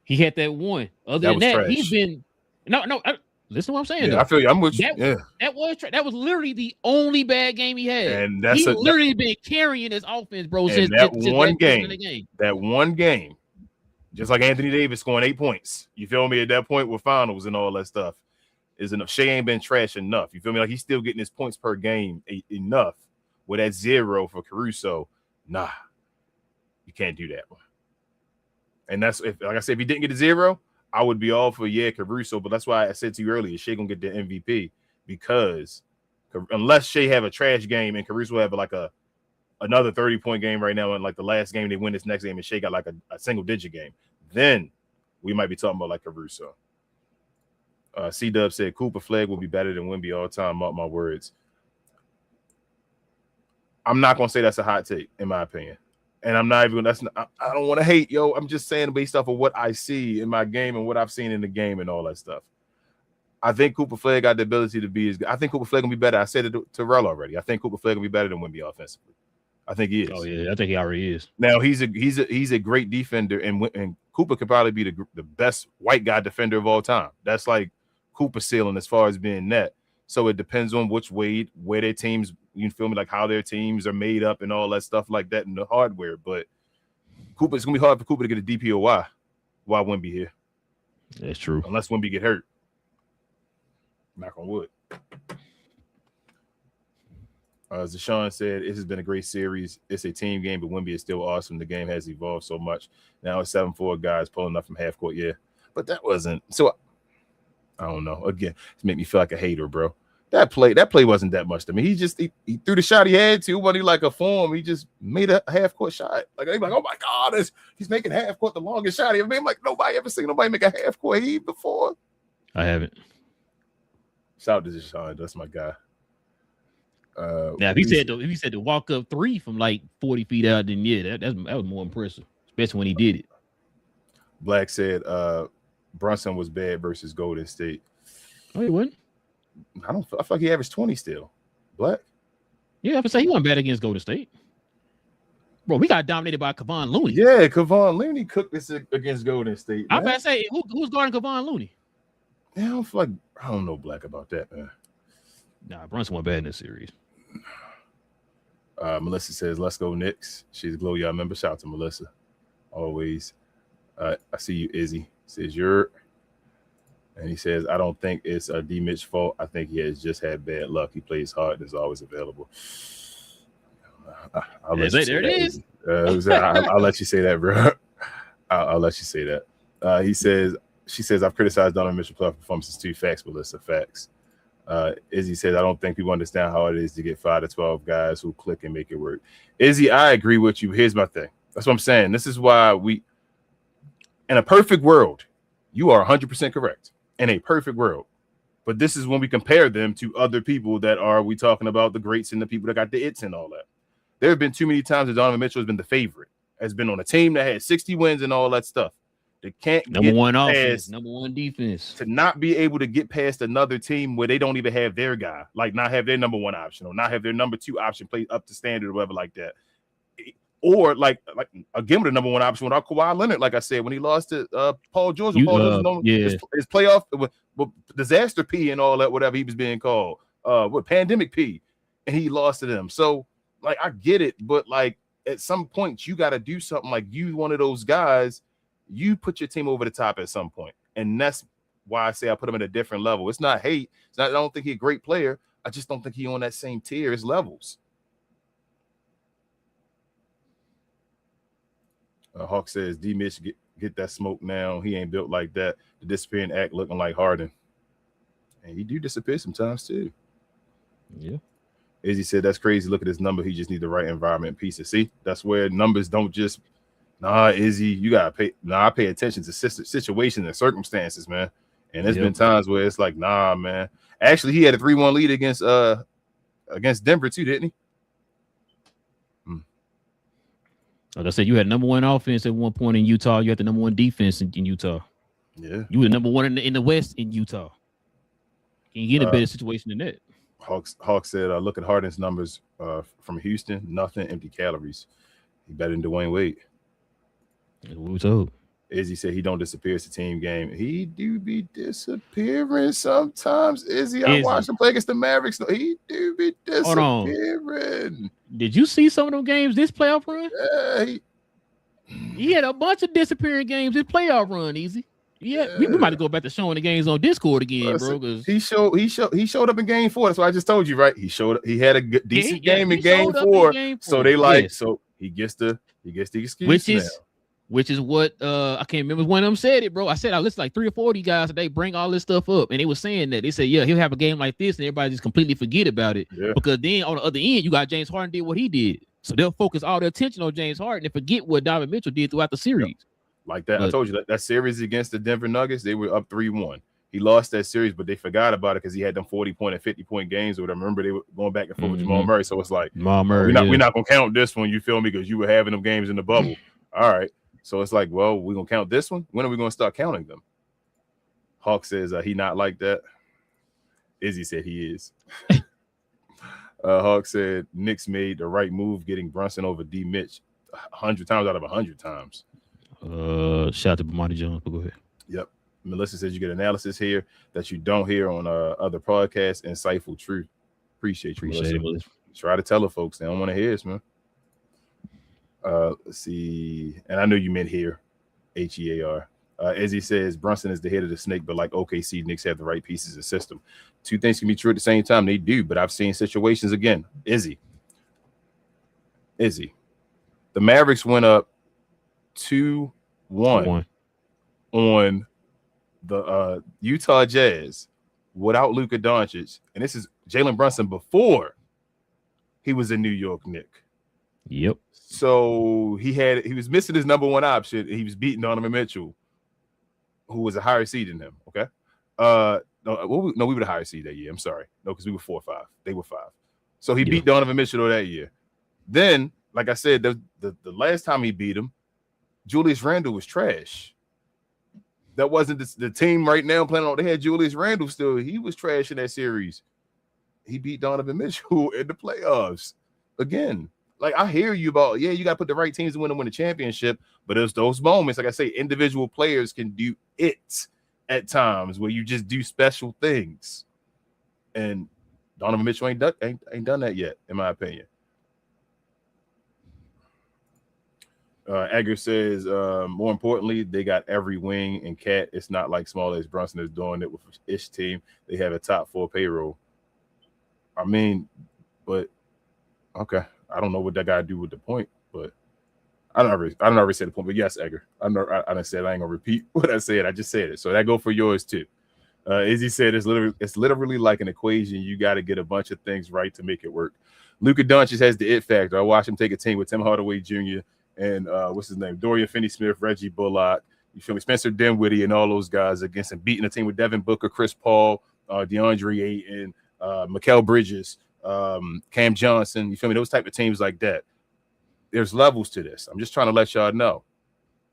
He had that one. Other than that, he's been listen to what I'm saying. I feel you. I'm with you. That was literally the only bad game he had. And that's literally been carrying his offense, bro. Since that one game, just like Anthony Davis scoring 8 points. You feel me? At that point with finals and all that stuff is enough. Shea ain't been trash enough. You feel me? Like he's still getting his points per game enough. With that 0 for Caruso, nah, you can't do that one. And that's like I said, if he didn't get a 0, I would be all for Caruso. But that's why I said to you earlier, Shea gonna get the MVP because unless Shea have a trash game and Caruso have like another 30-point game right now, and like the last game they win this next game and Shea got like a single-digit game, then we might be talking about like Caruso. C-Dub said Cooper Flag will be better than Wemby all time. Mark my words. I'm not gonna say that's a hot take in my opinion. And I'm not even. I don't want to hate, yo. I'm just saying based off of what I see in my game and what I've seen in the game and all that stuff. I think Cooper Flag got the ability to be as good. I think Cooper Flag gonna be better. I said it to Relle already. I think Cooper Flag gonna be better than Wemby offensively. I think he is. Oh yeah, I think he already is. Now he's a great defender, and Cooper could probably be the best white guy defender of all time. That's like Cooper ceiling as far as being net. So it depends on where their teams. You feel me? Like how their teams are made up and all that stuff like that in the hardware. But it's gonna be hard for Cooper to get a DPOY while Wemby here. That's true. Unless Wemby get hurt. Knock on wood. Zashawn said, "This has been a great series. It's a team game, but Wemby is still awesome. The game has evolved so much. Now it's 7-4 guys pulling up from half court. Yeah, but that wasn't so. I don't know. Again, it made me feel like a hater, bro. That play wasn't that much to me. He threw the shot he had to. It wasn't like a form. He just made a half court shot. Like oh my God, he's making half court the longest shot he ever made. Like nobody ever seen nobody make a half court heave before. I haven't. Shout out to Deshaun. That's my guy. Now, if he said to walk up 3 from like 40 feet out, then yeah, that was more impressive, especially when he did it. Black said Brunson was bad versus Golden State. Oh, he wasn't? I feel like he averaged 20 still. Black? Yeah, I would say he wasn't bad against Golden State. Bro, we got dominated by Kevon Looney. Yeah, Kevon Looney cooked this against Golden State. I'm about to say, who's guarding Kevon Looney? Yeah, I don't know Black about that, man. Nah, Brunson wasn't bad in this series. Melissa says, let's go Knicks. She's a Glow Y'all member. Shout out to Melissa. Always. I see you, Izzy. Says you're, and he says, I don't think it's a D Mitch fault. I think he has just had bad luck. He plays hard and is always available. I'll let you say there that, it is. I'll let you say that, bro. I'll let you say that. She says, I've criticized Donovan Mitchell playoff performances too. Facts, Melissa. Facts. Izzy says, I don't think people understand how it is to get 5 to 12 guys who click and make it work. Izzy, I agree with you. Here's my thing. That's what I'm saying. This is why in a perfect world, you are 100% correct. In a perfect world. But this is when we compare them to other people we talking about the greats and the people that got the its and all that. There have been too many times that Donovan Mitchell has been the favorite, has been on a team that had 60 wins and all that stuff. They can't number get one past, offense, number one defense. To not be able to get past another team where they don't even have their guy, like not have their number one option or not have their number 2 option play up to standard or whatever like that. Or like again with the number 1 option without Kawhi Leonard, like I said, when he lost to Paul George, his playoff with disaster P and all that, whatever he was being called, with pandemic P, and he lost to them. So like I get it, but like at some point you got to do something. Like you one of those guys, you put your team over the top at some point, and that's why I say I put him at a different level. It's not hate. It's not. I don't think he's a great player. I just don't think he's on that same tier as levels. Hawk says, D. Mitch, get that smoke now. He ain't built like that. The disappearing act looking like Harden. And he do disappear sometimes, too. Yeah. Izzy said, that's crazy. Look at his number. He just need the right environment and pieces. See, that's where numbers don't just, Izzy, you got to pay. I pay attention to situations and circumstances, man. And there's been times where it's like, man. Actually, he had a 3-1 lead against Denver, too, didn't he? Like I said, you had number 1 offense at one point in Utah. You had the number 1 defense in Utah. Yeah. You were the number 1 in the West in Utah. Can you get a better situation than that? Hawk said, look at Harden's numbers from Houston. Nothing, empty calories. He better than Dwayne Wade. That's what we told. Izzy said he don't disappear. It's a team game. He do be disappearing sometimes. Izzy, I watched him play against the Mavericks. He do be disappearing. Did you see some of those games this playoff run? Yeah, he had a bunch of disappearing games this playoff run, Easy. Yeah, we might go back to showing the games on Discord again, bro. Because he showed up in game 4. That's what I just told you, right? He showed up. He had a decent game in game 4. So they so he gets the excuse Which is what I can't remember when them said it, bro. I said I listened like 3 or 4 of these guys today bring all this stuff up, and they were saying that they said, yeah, he'll have a game like this, and everybody just completely forget about it because then on the other end you got James Harden did what he did, so they'll focus all their attention on James Harden and forget what Donovan Mitchell did throughout the series. Like that, I told you that series against the Denver Nuggets, they were up 3-1. He lost that series, but they forgot about it because he had them 40-point and 50-point games. Or remember they were going back and forth with Jamal Murray, so it's like we're not gonna count this one. You feel me? Because you were having them games in the bubble. All right. So it's like, well, we're going to count this one. When are we going to start counting them? Hawk says he not like that. Izzy said he is. Hawk said Knicks made the right move getting Brunson over D. Mitch 100 times out of 100 times. Shout out to Bomani Jones, but go ahead. Yep. Melissa says you get analysis here that you don't hear on other podcasts. Insightful truth. Appreciate it, Melissa. Try to tell the folks. They don't want to hear us, man. Let's see, and I know you meant here, HEAR. Izzy says Brunson is the head of the snake, but like OKC, Knicks have the right pieces and system. Two things can be true at the same time. They do, but I've seen situations again. Izzy. The Mavericks went up 2-1 on the Utah Jazz without Luka Doncic, and this is Jalen Brunson before he was a New York Knick. Yep. So he was missing his number one option. He was beating Donovan Mitchell, who was a higher seed than him. Okay. We were the higher seed that year. I'm sorry. No, because we were 4 or 5. They were 5. So he beat Donovan Mitchell that year. Then, like I said, the last time he beat him, Julius Randle was trash. That wasn't the team right now playing on. They had Julius Randle still. He was trash in that series. He beat Donovan Mitchell in the playoffs again. Like, I hear you about, you got to put the right teams to win a championship, but there's those moments, like I say, individual players can do it at times where you just do special things. And Donovan Mitchell ain't done that yet, in my opinion. Edgar says, more importantly, they got every wing and cat. It's not like small as Brunson is doing it with Ish team. They have a top 4 payroll. I mean, but okay. I don't know what that guy do with the point, but I don't ever say the point. But yes, Edgar, I didn't say it. I ain't gonna repeat what I said. I just said it. So that go for yours too. Izzy said it's literally like an equation. You got to get a bunch of things right to make it work. Luka Doncic has the it factor. I watched him take a team with Tim Hardaway Jr. and what's his name, Dorian Finney-Smith, Reggie Bullock. You feel me, Spencer Dinwiddie, and all those guys against him, beating a team with Devin Booker, Chris Paul, DeAndre Ayton, Mikal Bridges. Cam Johnson, you feel me? Those type of teams like that. There's levels to this. I'm just trying to let y'all know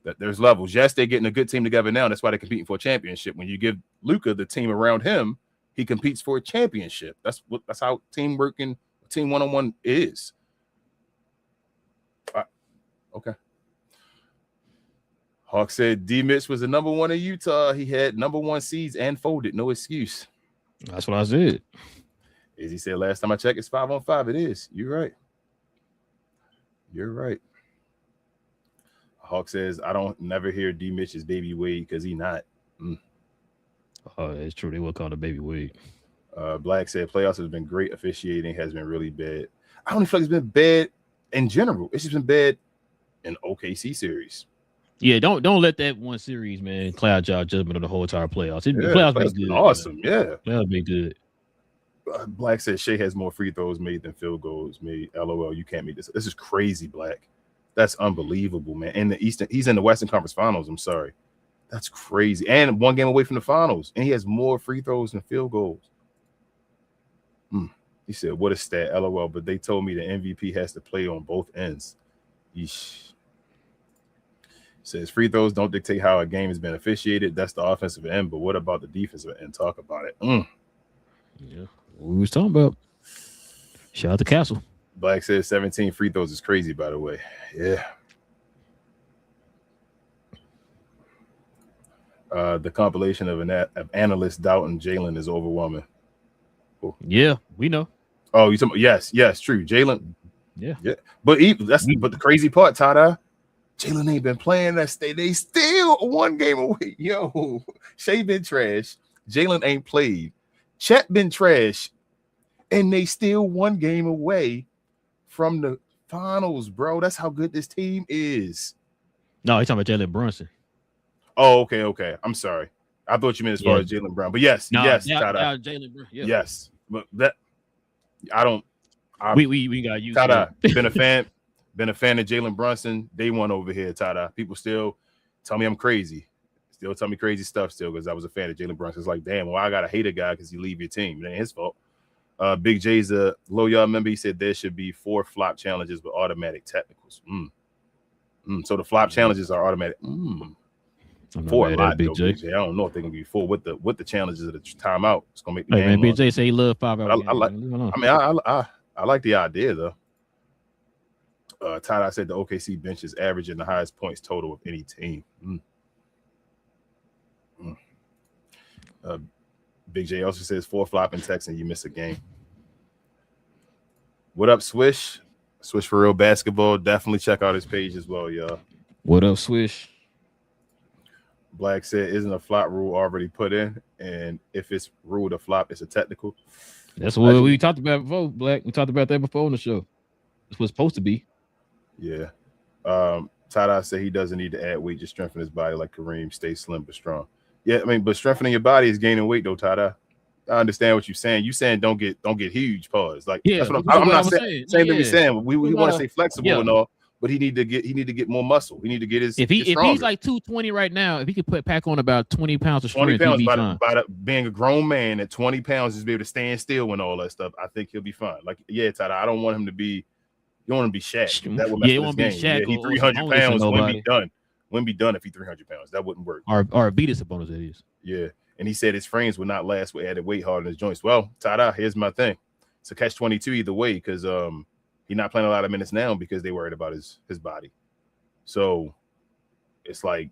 that there's levels. Yes, they're getting a good team together now. That's why they're competing for a championship. When you give Luka the team around him, he competes for a championship. That's how teamwork and team one-on-one is. Okay. Hawk said D Mitch was the number 1 in Utah. He had number 1 seeds and folded. No excuse. That's what I said. As he said last time I checked, it's 5-on-5. It is. You're right. Hawk says, I don't never hear D Mitch's baby Wade because he not. Oh, it's true. They will call the baby Wade. Black said playoffs has been great. Officiating has been really bad. I don't feel like it's been bad in general. It's just been bad in OKC series. Yeah, don't let that one series, man, cloud y'all judgment of the whole entire playoffs. Playoffs been good. Awesome, man. Yeah. Playoffs been good. Black says Shea has more free throws made than field goals made. LOL, you can't make this. This is crazy, Black. That's unbelievable, man. He's in the Western Conference Finals. I'm sorry. That's crazy. And 1 game away from the finals. And he has more free throws than field goals. He said, what a stat, LOL. But they told me the MVP has to play on both ends. Yeesh. Says free throws don't dictate how a game has been officiated. That's the offensive end. But what about the defensive end? Talk about it. Yeah. What we was talking about. Shout out to Castle. Black says 17 free throws is crazy, by the way. Yeah. The compilation of analysts doubting Jalen is overwhelming. Cool. Yeah, we know. Oh, you talking about, yes, true. Jalen. Yeah. But the crazy part, Tada, Jalen ain't been playing that state. They still 1 game away. Yo, Shea been trash. Jalen ain't played. Chet been trash, and they still 1 game away from the finals, bro. That's how good this team is. No, he's talking about Jalen Brunson. Oh, okay. I'm sorry. I thought you meant as far as Jalen Brown, but yes, Tada. Jalen Brunson. Yeah. Yes, but that I don't. We got you. Tada. Been a fan of Jalen Brunson. Day 1 over here, Tada. People still tell me I'm crazy. Still tell me crazy stuff still because I was a fan of Jalen Brunson. It's like, damn, well, I got to hate a guy because he leave your team. It ain't his fault. Big J's a low yard member. He said there should be 4 flop challenges with automatic technicals. So the flop challenges are automatic. 4 a lot, Big J. I don't know if they're going to be 4 with the challenges of the timeout. It's going to make the game. Big J say he love 5 hours. I like the idea, though. Todd, I said the OKC bench is averaging the highest points total of any team. Big J also says 4 flopping techs and you miss a game. What up, Swish? Swish for Real Basketball. Definitely check out his page as well, y'all. What up, Swish? Black said, "Isn't a flop rule already put in? And if it's ruled a flop, it's a technical." That's what we talked about before, Black. We talked about that before on the show. That's what's supposed to be. Yeah. Tada said he doesn't need to add weight, just strengthen his body like Kareem, stay slim but strong. Yeah, I mean, but strengthening your body is gaining weight though, Tada. I understand what you're saying. You saying don't get huge. Pause. Like that's what I'm not saying. Same thing we saying. We want to stay flexible and all, but he need to get more muscle. He need to get his. If he's like 220 right now, if he could pack on about 20 pounds of strength, 20 pounds by being a grown man at 20 pounds, just be able to stand still and all that stuff. I think he'll be fine. Like Tada, I don't want him to be. You don't want to be Shaq. That would mess with his game. He 300 pounds. Wouldn't be done. Wouldn't be done if he 300 pounds. That wouldn't work. Or beat his opponents. That is. Yeah. And he said his frames would not last with added weight hard on his joints. Well, Tada, here's my thing. It's a catch-22 either way because he's not playing a lot of minutes now because they worried about his body. So it's like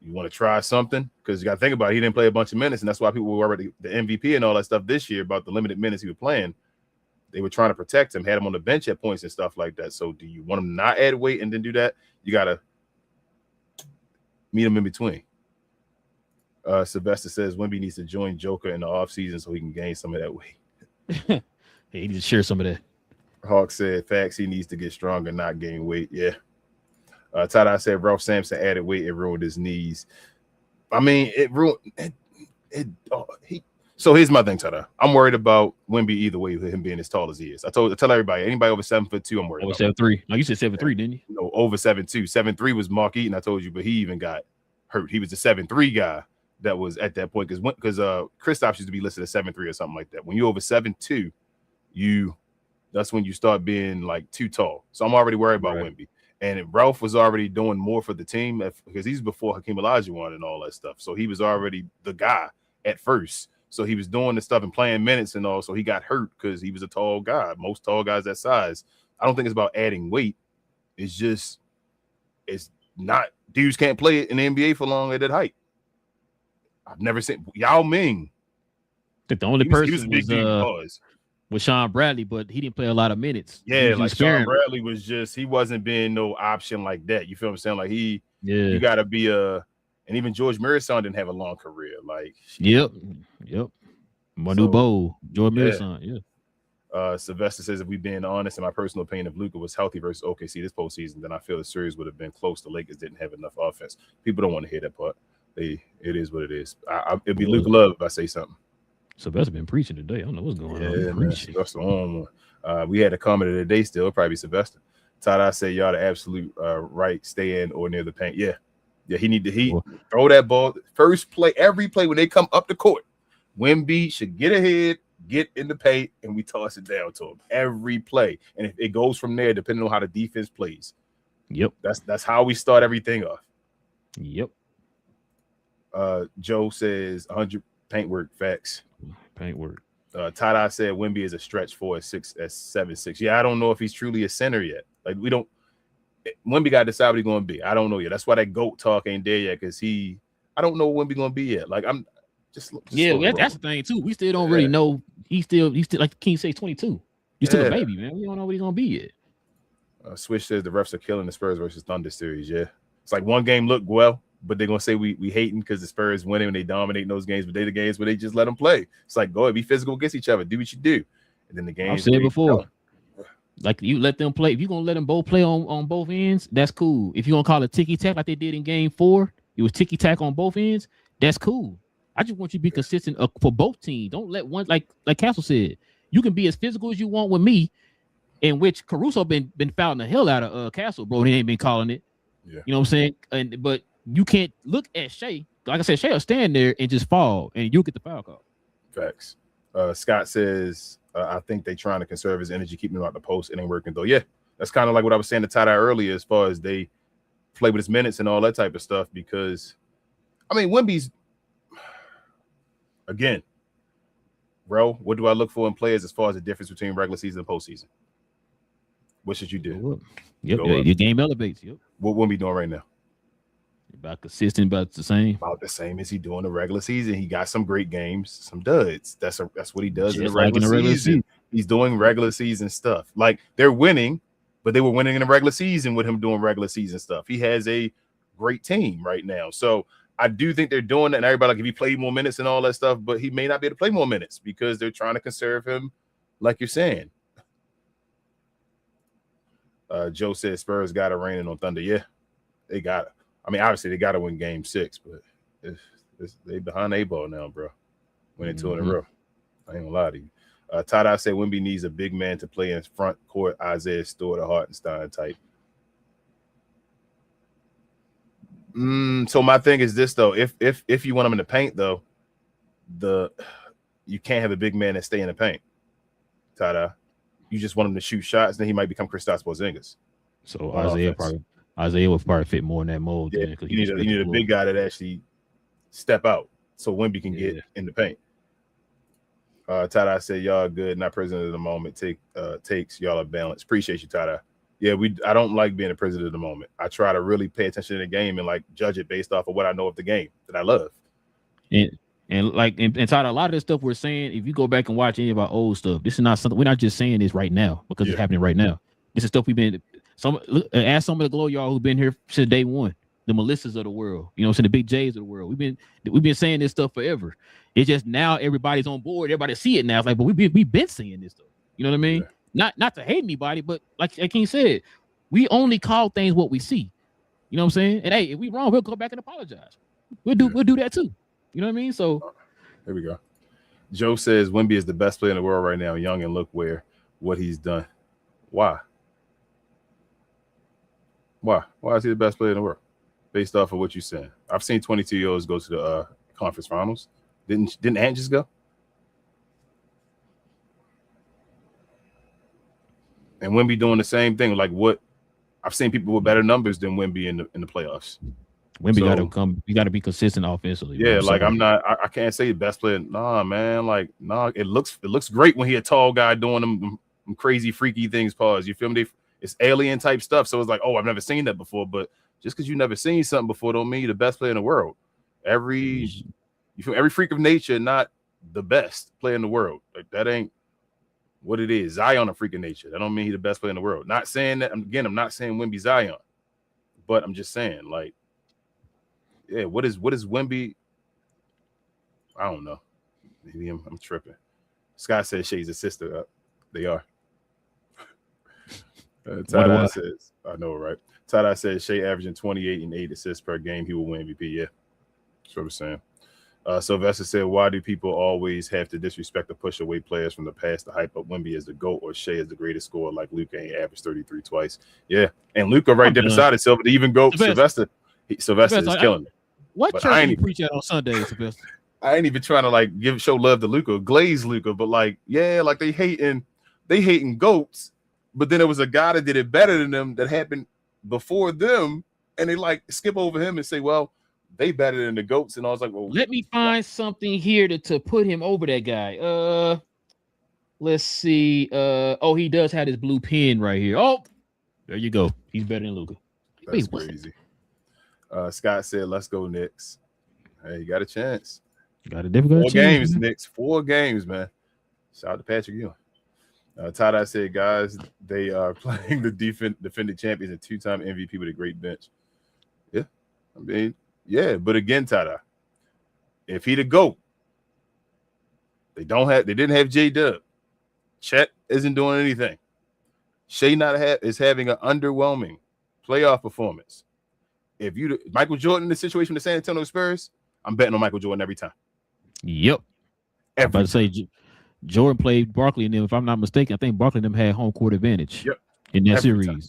you want to try something because you got to think about it. He didn't play a bunch of minutes, and that's why people were worried the MVP and all that stuff this year about the limited minutes he was playing. They were trying to protect him, had him on the bench at points and stuff like that. So do you want him to not add weight and then do that? You got to meet him in between. Sylvester says Wemby needs to join Joker in the offseason so he can gain some of that weight. He needs to share some of that. Hawk said facts, he needs to get stronger, not gain weight. Yeah. Tada said Ralph Sampson added weight, it ruined his knees. I mean, it ruined So here's my thing, Tada. I'm worried about Wemby either way with him being as tall as he is. I tell everybody, anybody over 7'2", I'm worried over about. 7'3". No, you said 7'3", didn't you? No, over 7'2". 7'3" was Mark Eaton, I told you, but he even got hurt. He was the 7'3" guy that was at that point because Kristaps used to be listed as 7'3" or something like that. When you're over 7'2", that's when you start being like too tall. So I'm already worried about Wemby. And Ralph was already doing more for the team because he's before Hakeem Olajuwon and all that stuff. So he was already the guy at first. So he was doing the stuff and playing minutes and all. So he got hurt because he was a tall guy. Most tall guys that size. I don't think it's about adding weight. It's not. Dudes can't play it in the NBA for long at that height. I've never seen Yao Ming. The only person was a big dude. Was Sean Bradley, but he didn't play a lot of minutes. Yeah, like Sean Bradley was he wasn't being no option like that. You feel what I'm saying? Like you got to be and even George Murison didn't have a long career. Like Yep. Manu Bowl, George Murison. Yeah. Sylvester says if we being honest, in my personal opinion, if Luka was healthy versus OKC this postseason, then I feel the series would have been close. The Lakers didn't have enough offense. People don't want to hear that part. It is what it is. It'd be Luka Love if I say something. Sylvester been preaching today. I don't know what's going on. That's the only one. We had a comment of the day still. Probably Sylvester. Tada said y'all the absolute right. Stay in or near the paint. Yeah. He need to throw that ball. First play, every play when they come up the court, Wemby should get ahead, get in the paint, and we toss it down to him. Every play. And if it goes from there, depending on how the defense plays. Yep. That's how we start everything off. Yep. Joe says 100 paint work facts. Paint work. Tada said Wemby is a stretch for a 7'6". Yeah, I don't know if he's truly a center yet. Like Wemby got to decide what he's going to be. I don't know yet. That's why that GOAT talk ain't there yet because I don't know what Wemby going to be yet. Like I'm just that's the thing too. We still don't really know. He's still like King says 22. He's still a baby, man. We don't know what he's going to be yet. Switch says the refs are killing the Spurs versus Thunder series. Yeah, it's like one game looked well, but they're gonna say we hating because the Spurs winning and they dominate those games, but they the games where they just let them play. It's like go ahead, be physical against each other, do what you do, and then the game. I've said it before. Like you let them play. If you're gonna let them both play on both ends, that's cool. If you're gonna call it ticky tack like they did in Game 4, it was ticky tack on both ends. That's cool. I just want you to be consistent for both teams. Don't let one like Castle said. You can be as physical as you want with me, in which Caruso been fouling the hell out of Castle, bro. He ain't been calling it. Yeah. You know what I'm saying? But you can't look at Shea. Like I said, Shea will stand there and just fall, and you'll get the foul call. Facts. Scott says, I think they trying to conserve his energy, keeping him out the post. It ain't working, though. Yeah, that's kind of like what I was saying to Tada earlier as far as they play with his minutes and all that type of stuff because, I mean, Wemby's, again, bro, what do I look for in players as far as the difference between regular season and postseason? What should you do? Yep, your game elevates. Yep. What Wemby doing right now? About consistent, about the same. About the same as he doing the regular season. He got some great games, some duds. That's what he does in the regular season. He's doing regular season stuff. Like they're winning, but they were winning in the regular season with him doing regular season stuff. He has a great team right now. So I do think they're doing that, and everybody like if he played more minutes and all that stuff, but he may not be able to play more minutes because they're trying to conserve him, like you're saying. Joe said Spurs got to reign in on Thunder. Yeah, they got it. I mean, obviously they got to win Game 6, but they behind the ball now, bro. Winning 2 in a row. I ain't gonna lie to you. Tada said Wemby needs a big man to play in front court. Isaiah Stewart or Hartenstein type. So my thing is this though: if you want him in the paint though, you can't have a big man that stay in the paint. Tada, you just want him to shoot shots, then he might become Kristaps Porzingis. So Isaiah would probably fit more in that mold. Yeah, then, you need a big guy that actually step out so Wemby can get in the paint. Tada said y'all good, not president of the moment. Takes y'all are balanced. Appreciate you, Tada. Yeah, I don't like being a president of the moment. I try to really pay attention to the game and like judge it based off of what I know of the game that I love. And Todd, a lot of this stuff we're saying, if you go back and watch any of our old stuff, this is not something we're not just saying this right now because it's happening right now. This is stuff we've been ask some of the glow y'all who've been here since day one, the Melissas of the world, you know, the big J's of the world. We've been saying this stuff forever. It's just now everybody's on board, everybody see it now. It's like, but we've been saying this stuff. You know what I mean? Yeah. Not to hate anybody, but like King said, we only call things what we see. You know what I'm saying? And hey, if we wrong, we'll go back and apologize. We'll do that too. You know what I mean? So here we go. Joe says Wemby is the best player in the world right now. Young, and look what he's done. Why? Why is he the best player in the world? Based off of what you're saying. I've seen 22-year-olds go to the conference finals. Didn't Ant just go? And Wemby doing the same thing. Like what? I've seen people with better numbers than Wemby in the playoffs. Wemby got to come. You got to be consistent offensively. Yeah, like I'm not. I can't say the best player. Nah, man. Like nah. It looks great when he a tall guy doing them crazy freaky things. Pause. You feel me? It's alien type stuff. So it's like, oh, I've never seen that before. But just because you never seen something before, don't mean you're the best player in the world. Every freak of nature, not the best player in the world. Like that ain't what it is. Zion a freak of nature. That don't mean he's the best player in the world. Not saying that. Again, I'm not saying Wemby Zion, but I'm just saying like. Yeah, what is Wemby? I don't know. Maybe I'm tripping. Scott says Shay's a sister. They are. Tada says, I know, right? Tada says Shay averaging 28 and 8 assists per game. He will win MVP. Yeah, that's what I'm saying. Sylvester said, why do people always have to disrespect the push away players from the past to hype up Wemby as the GOAT or Shay as the greatest scorer like Luka ain't averaged 33 twice? Yeah, and Luka right there beside himself to even go Sylvester. Sylvester is killing it. What church do you preach at on Sundays, Sylvester? I ain't even trying to like show love to Luka, glaze Luka, but like, yeah, like they hating goats, but then there was a guy that did it better than them that happened before them, and they like skip over him and say, well, they better than the goats. And I was like, well, let me find something here to put him over that guy. Let's see. Oh, he does have his blue pen right here. Oh, there you go. He's better than Luka. That's crazy. Scott said, let's go, Knicks. Hey, you got a chance. Got a difficult 4 games, Knicks. 4 games, man. Shout out to Patrick Ewing. Tada said, guys, they are playing the defending champions and 2-time MVP with a great bench. Yeah. I mean, yeah, but again, Tada, if he the GOAT, they didn't have J-Dub. Chet isn't doing anything. Shea is having an underwhelming playoff performance. If Michael Jordan in the situation with the San Antonio Spurs, I'm betting on Michael Jordan every time. Yep. I'm about to say Jordan played Barkley and them. If I'm not mistaken, I think Barkley and them had home court advantage in that series. Time.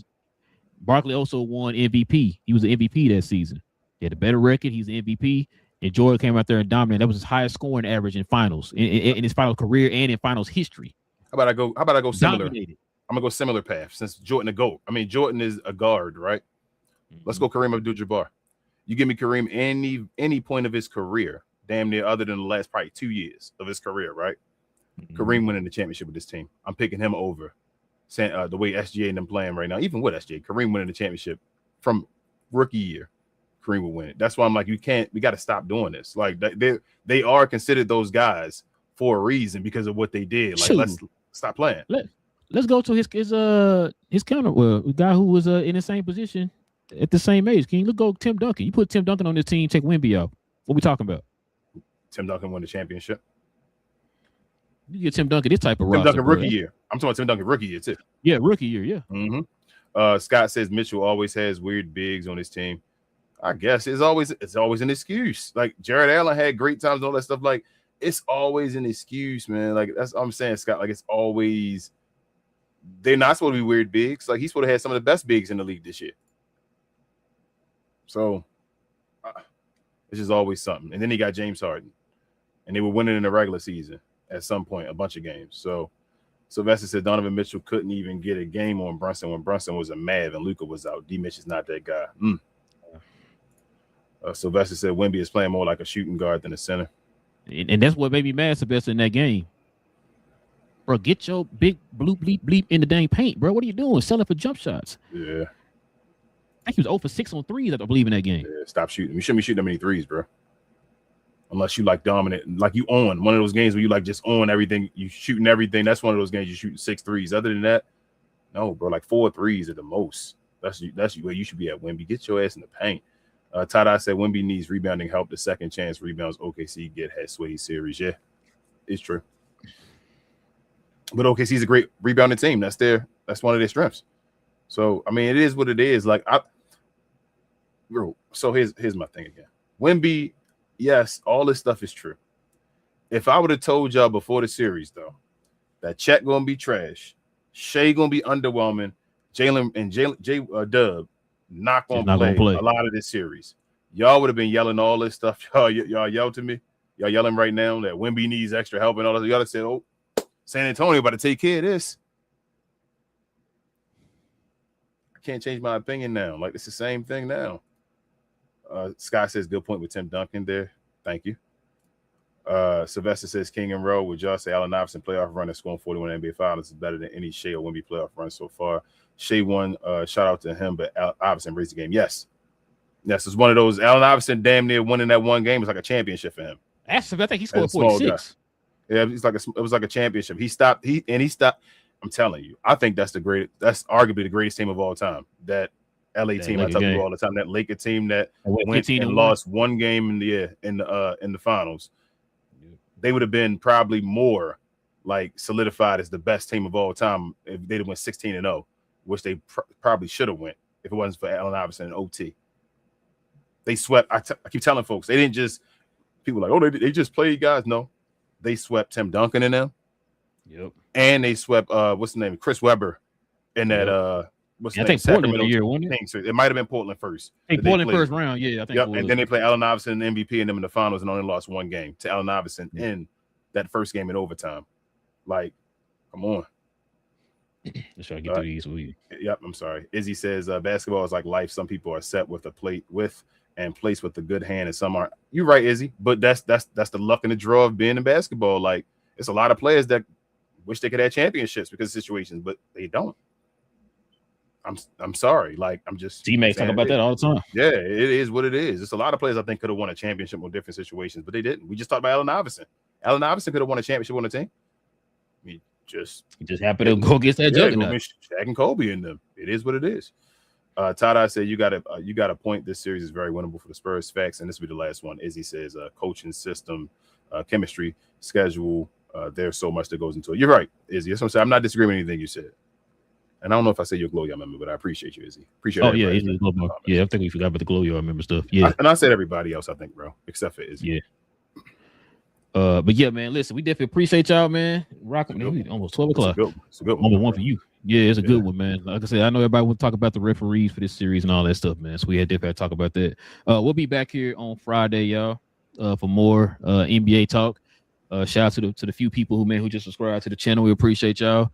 Barkley also won MVP. He was the MVP that season. He had a better record. He's the MVP. And Jordan came out there and dominated. That was his highest scoring average in finals, in his final career and in finals history. How about I go similar? Dominated. I'm gonna go similar path since Jordan a GOAT. I mean, Jordan is a guard, right? Let's go Kareem Abdul-Jabbar. You give me Kareem any point of his career, damn near other than the last probably 2 years of his career, right? Kareem winning the championship with this team. I'm picking him over the way SGA and them playing right now. Even with SGA, Kareem winning the championship from rookie year, Kareem will win it. That's why I'm like, we got to stop doing this. Like they are considered those guys for a reason because of what they did. Like let's stop playing. Let's go to his counter. Well, the guy who was in the same position at the same age. Can you look go Tim Duncan? You put Tim Duncan on this team, take Wemby out. What we talking about? Tim Duncan won the championship. You get Tim Duncan this type of Tim roster, Duncan bro. rookie year. I'm talking about Tim Duncan rookie year too. Yeah, rookie year. Yeah. Mm-hmm. Scott says Mitchell always has weird bigs on his team. I guess it's always an excuse. Like Jared Allen had great times and all that stuff. Like it's always an excuse, man. Like that's what I'm saying, Scott. Like it's always they're not supposed to be weird bigs. Like he's supposed to have some of the best bigs in the league this year. So it's just always something. And then he got James Harden, and they were winning in the regular season at some point, a bunch of games. So Sylvester said Donovan Mitchell couldn't even get a game on Brunson when Brunson was a Mav and Luka was out. D. Mitch is not that guy. Sylvester said Wemby is playing more like a shooting guard than a center. And that's what made me mad, Sylvester, in that game. Bro, get your big bloop, bleep, bleep in the dang paint, bro. What are you doing? Selling for jump shots. Yeah. I think he was 0 for 6 on threes, I believe, in that game. Yeah, stop shooting. You shouldn't be shooting that many threes, bro. Unless you like dominant, like you own one of those games where you like just own everything, you shooting everything. That's one of those games you shooting 6 threes. Other than that, no, bro, like 4 threes at the most. That's where you should be at, Wemby. Get your ass in the paint. Tada said Wemby needs rebounding help. The second chance rebounds OKC get had Sway series. Yeah, it's true. But OKC's a great rebounding team. That's one of their strengths. So I mean, it is what it is. Like so here's my thing again. Wemby, yes, all this stuff is true. If I would have told y'all before the series though that Chet gonna be trash, Shea gonna be underwhelming, Jalen and Dub not gonna play a lot of this series, y'all would have been yelling all this stuff. Y'all yell to me. Y'all yelling right now that Wemby needs extra help and all that. Y'all have said, "Oh, San Antonio about to take care of this." I can't change my opinion now. Like it's the same thing now. Scott says good point with Tim Duncan there. Thank you. Sylvester says King and Rowe would just say Allen Iverson playoff run and scoring 41 NBA Finals is better than any Shea or Wemby playoff run so far. Shea won. Shout out to him, but Iverson raised the game. Yes, it's one of those. Allen Iverson damn near winning that one game was like a championship for him. I think he scored 46. Yeah, it was like a championship. He stopped. I'm telling you, I think that's arguably the greatest team of all time. That LA team I tell you all the time. That Laker team that went and lost one game in the finals. They would have been probably more like solidified as the best team of all time if they'd have went 16-0, which they probably should have went if it wasn't for Allen Iverson and OT. They swept. I keep telling folks they didn't just people like, oh, they just played guys. No, they swept Tim Duncan in them. Yep. And they swept what's the name? Chris Webber in that what's the name? I think Portland the year, wasn't it? So it might have been Portland first. I think Portland first round, yeah. I think. Yep. And then they play Allen Iverson MVP and them in the finals and only lost one game to Allen Iverson in that first game in overtime. Like, come on. Let's try to get through these weeks. Yep, I'm sorry. Izzy says basketball is like life. Some people are set with a plate with and placed with a good hand, and some aren't. You're right, Izzy. But that's the luck and the draw of being in basketball. Like, it's a lot of players that wish they could have championships because of situations, but they don't. I'm sorry. Like, I'm just teammates talk about that all the time. Yeah, it is what it is. It's a lot of players I think could have won a championship in different situations, but they didn't. We just talked about Allen Iverson. Allen Iverson could have won a championship on the team. He just happened to go against that juggernaut. Shaq and Kobe in them. It is what it is. Tada said you got a point. This series is very winnable for the Spurs. Facts, and this will be the last one. Izzy says coaching system, chemistry, schedule. There's so much that goes into it. You're right, Izzy. That's what I'm saying. I'm not disagreeing with anything you said. And I don't know if I said your glow yard member, but I appreciate you, Izzy. Appreciate it. Oh, yeah, Izzy. Yeah, I think we forgot about the glow yard member stuff. Yeah. And I said everybody else, I think, bro, except for Izzy. Yeah. But yeah, man, listen, we definitely appreciate y'all, man. Rocking almost 12 o'clock. It's a good one. Number one for you. Yeah, it's a good one, man. Like I said, I know everybody want to talk about the referees for this series and all that stuff, man. So we had definitely talk about that. We'll be back here on Friday, y'all, for more NBA talk. Shout out to the few people who just subscribed to the channel. We appreciate y'all.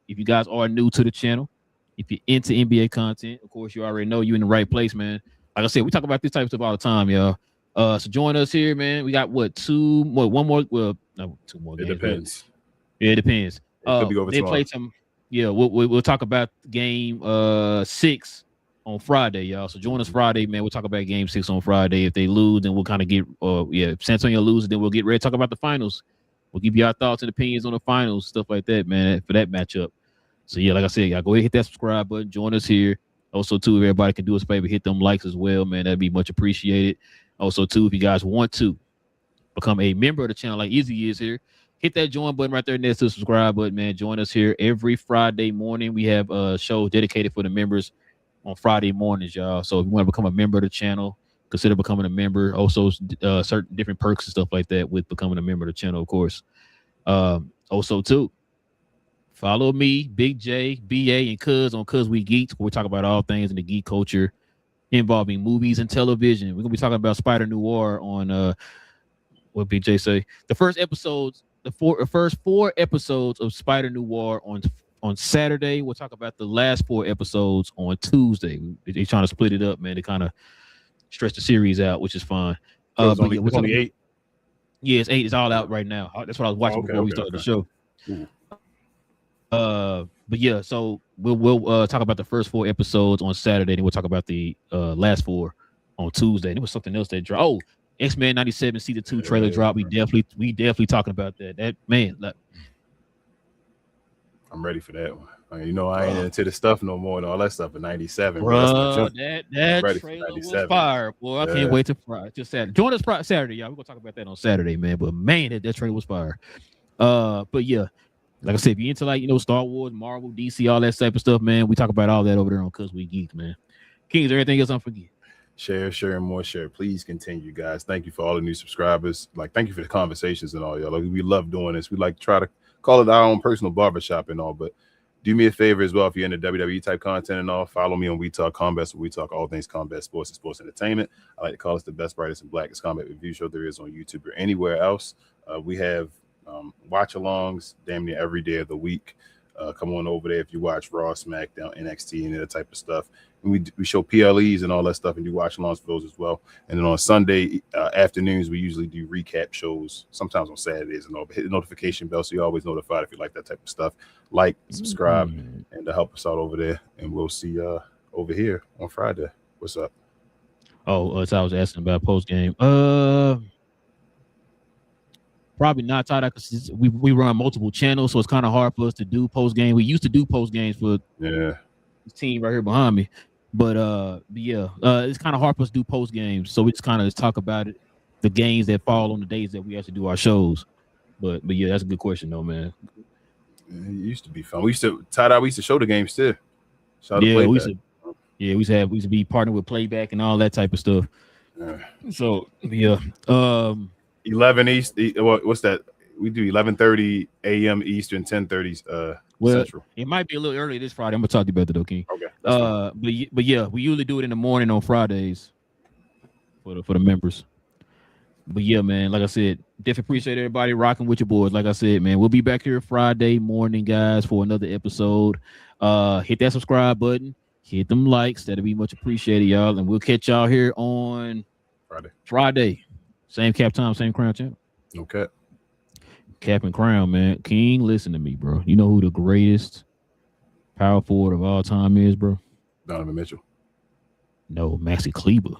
If you guys are new to the channel, if you're into NBA content, of course, you already know you're in the right place, man. Like I said, we talk about this type of stuff all the time, y'all. So join us here, man. We got two more games. It depends. Yeah, it depends. It could be over they tomorrow. play some. Yeah, we'll talk about game 6 on Friday, y'all. So join us Friday, man. We'll talk about game 6 on Friday. If they lose, then we'll kind of get if San Antonio loses, then we'll get ready to talk about the finals. We'll give you our thoughts and opinions on the finals, stuff like that, man, for that matchup. So yeah, like I said, y'all go ahead and hit that subscribe button. Join us here. Also, too, if everybody can do us a favor, hit them likes as well, man. That'd be much appreciated. Also, too, if you guys want to become a member of the channel like Easy is here, hit that join button right there next to the subscribe button, man. Join us here every Friday morning. We have shows dedicated for the members on Friday mornings, y'all. So if you want to become a member of the channel, consider becoming a member. Also, certain different perks and stuff like that with becoming a member of the channel, of course. Also, too, follow me, Big J, BA, and Cuz on Cuz We Geeks, where we talk about all things in the geek culture involving movies and television. We're going to be talking about Spider Noir on what Big J say. The first first 4 episodes of Spider Noir on Saturday. We'll talk about the last 4 episodes on Tuesday. They're trying to split it up, man. They kind of stretch the series out, which is fine. It's only 8. Yeah, it's 8. It's all out right now. That's what I was watching before we started the show. But yeah, so we'll talk about the first 4 episodes on Saturday, and we'll talk about the last 4 on Tuesday. And there was something else that dropped. Oh, X-Men 97 Season 2 trailer drop. We definitely talking about that. That man, I'm ready for that one. I mean, I ain't into the stuff no more and all that stuff in 97. Bro, that trailer was fire, boy. I can't wait to Friday. Just Saturday. Join us Saturday, y'all. We're gonna talk about that on Saturday, man. But man, that trailer was fire. But yeah, like I said, if you into like Star Wars, Marvel, DC, all that type of stuff, man, we talk about all that over there on Cuz We Geek, man. King, is there anything else I'm forgetting? Share, and more share. Please continue, guys. Thank you for all the new subscribers. Thank you for the conversations and all, y'all. We love doing this. We like to try to call it our own personal barbershop and all, but do me a favor as well. If you're into WWE type content and all, follow me on We Talk Combat, so we talk all things combat sports and sports entertainment. I like to call us the best, brightest, and blackest combat review show there is on YouTube or anywhere else. We have watch-alongs damn near every day of the week. Come on over there if you watch Raw, SmackDown, NXT, and that type of stuff. And we show PLEs and all that stuff and do watch-alongs for those as well. And then on Sunday afternoons, we usually do recap shows, sometimes on Saturdays and all. But hit the notification bell so you're always notified if you like that type of stuff. Like, subscribe, and help us out over there. And we'll see you over here on Friday. What's up? Oh, so I was asking about post-game. Probably not, Todd, because we run multiple channels, so it's kind of hard for us to do post-game. We used to do post-games for this team right here behind me. But it's kind of hard for us to do post-games, so we just kind of talk about it, the games that fall on the days that we actually do our shows. But yeah, that's a good question, though, man. It used to be fun. We used to show the games too. We used to be partnered with Playback and all that type of stuff. So yeah, 11 East. What's that? We do 11:30 a.m. Eastern, 10:30 Central. It might be a little early this Friday. I'm gonna talk to you about that, though, King. Okay. But yeah, we usually do it in the morning on Fridays for the members. But yeah, man, like I said, definitely appreciate everybody rocking with your boys. Like I said, man, we'll be back here Friday morning, guys, for another episode. Hit that subscribe button, hit them likes. That'll be much appreciated, y'all. And we'll catch y'all here on Friday. Same cap time, same crown channel. Okay. Cap and crown, man. King, listen to me, bro. You know who the greatest power forward of all time is, bro? Donovan Mitchell. No, Maxi Kleber.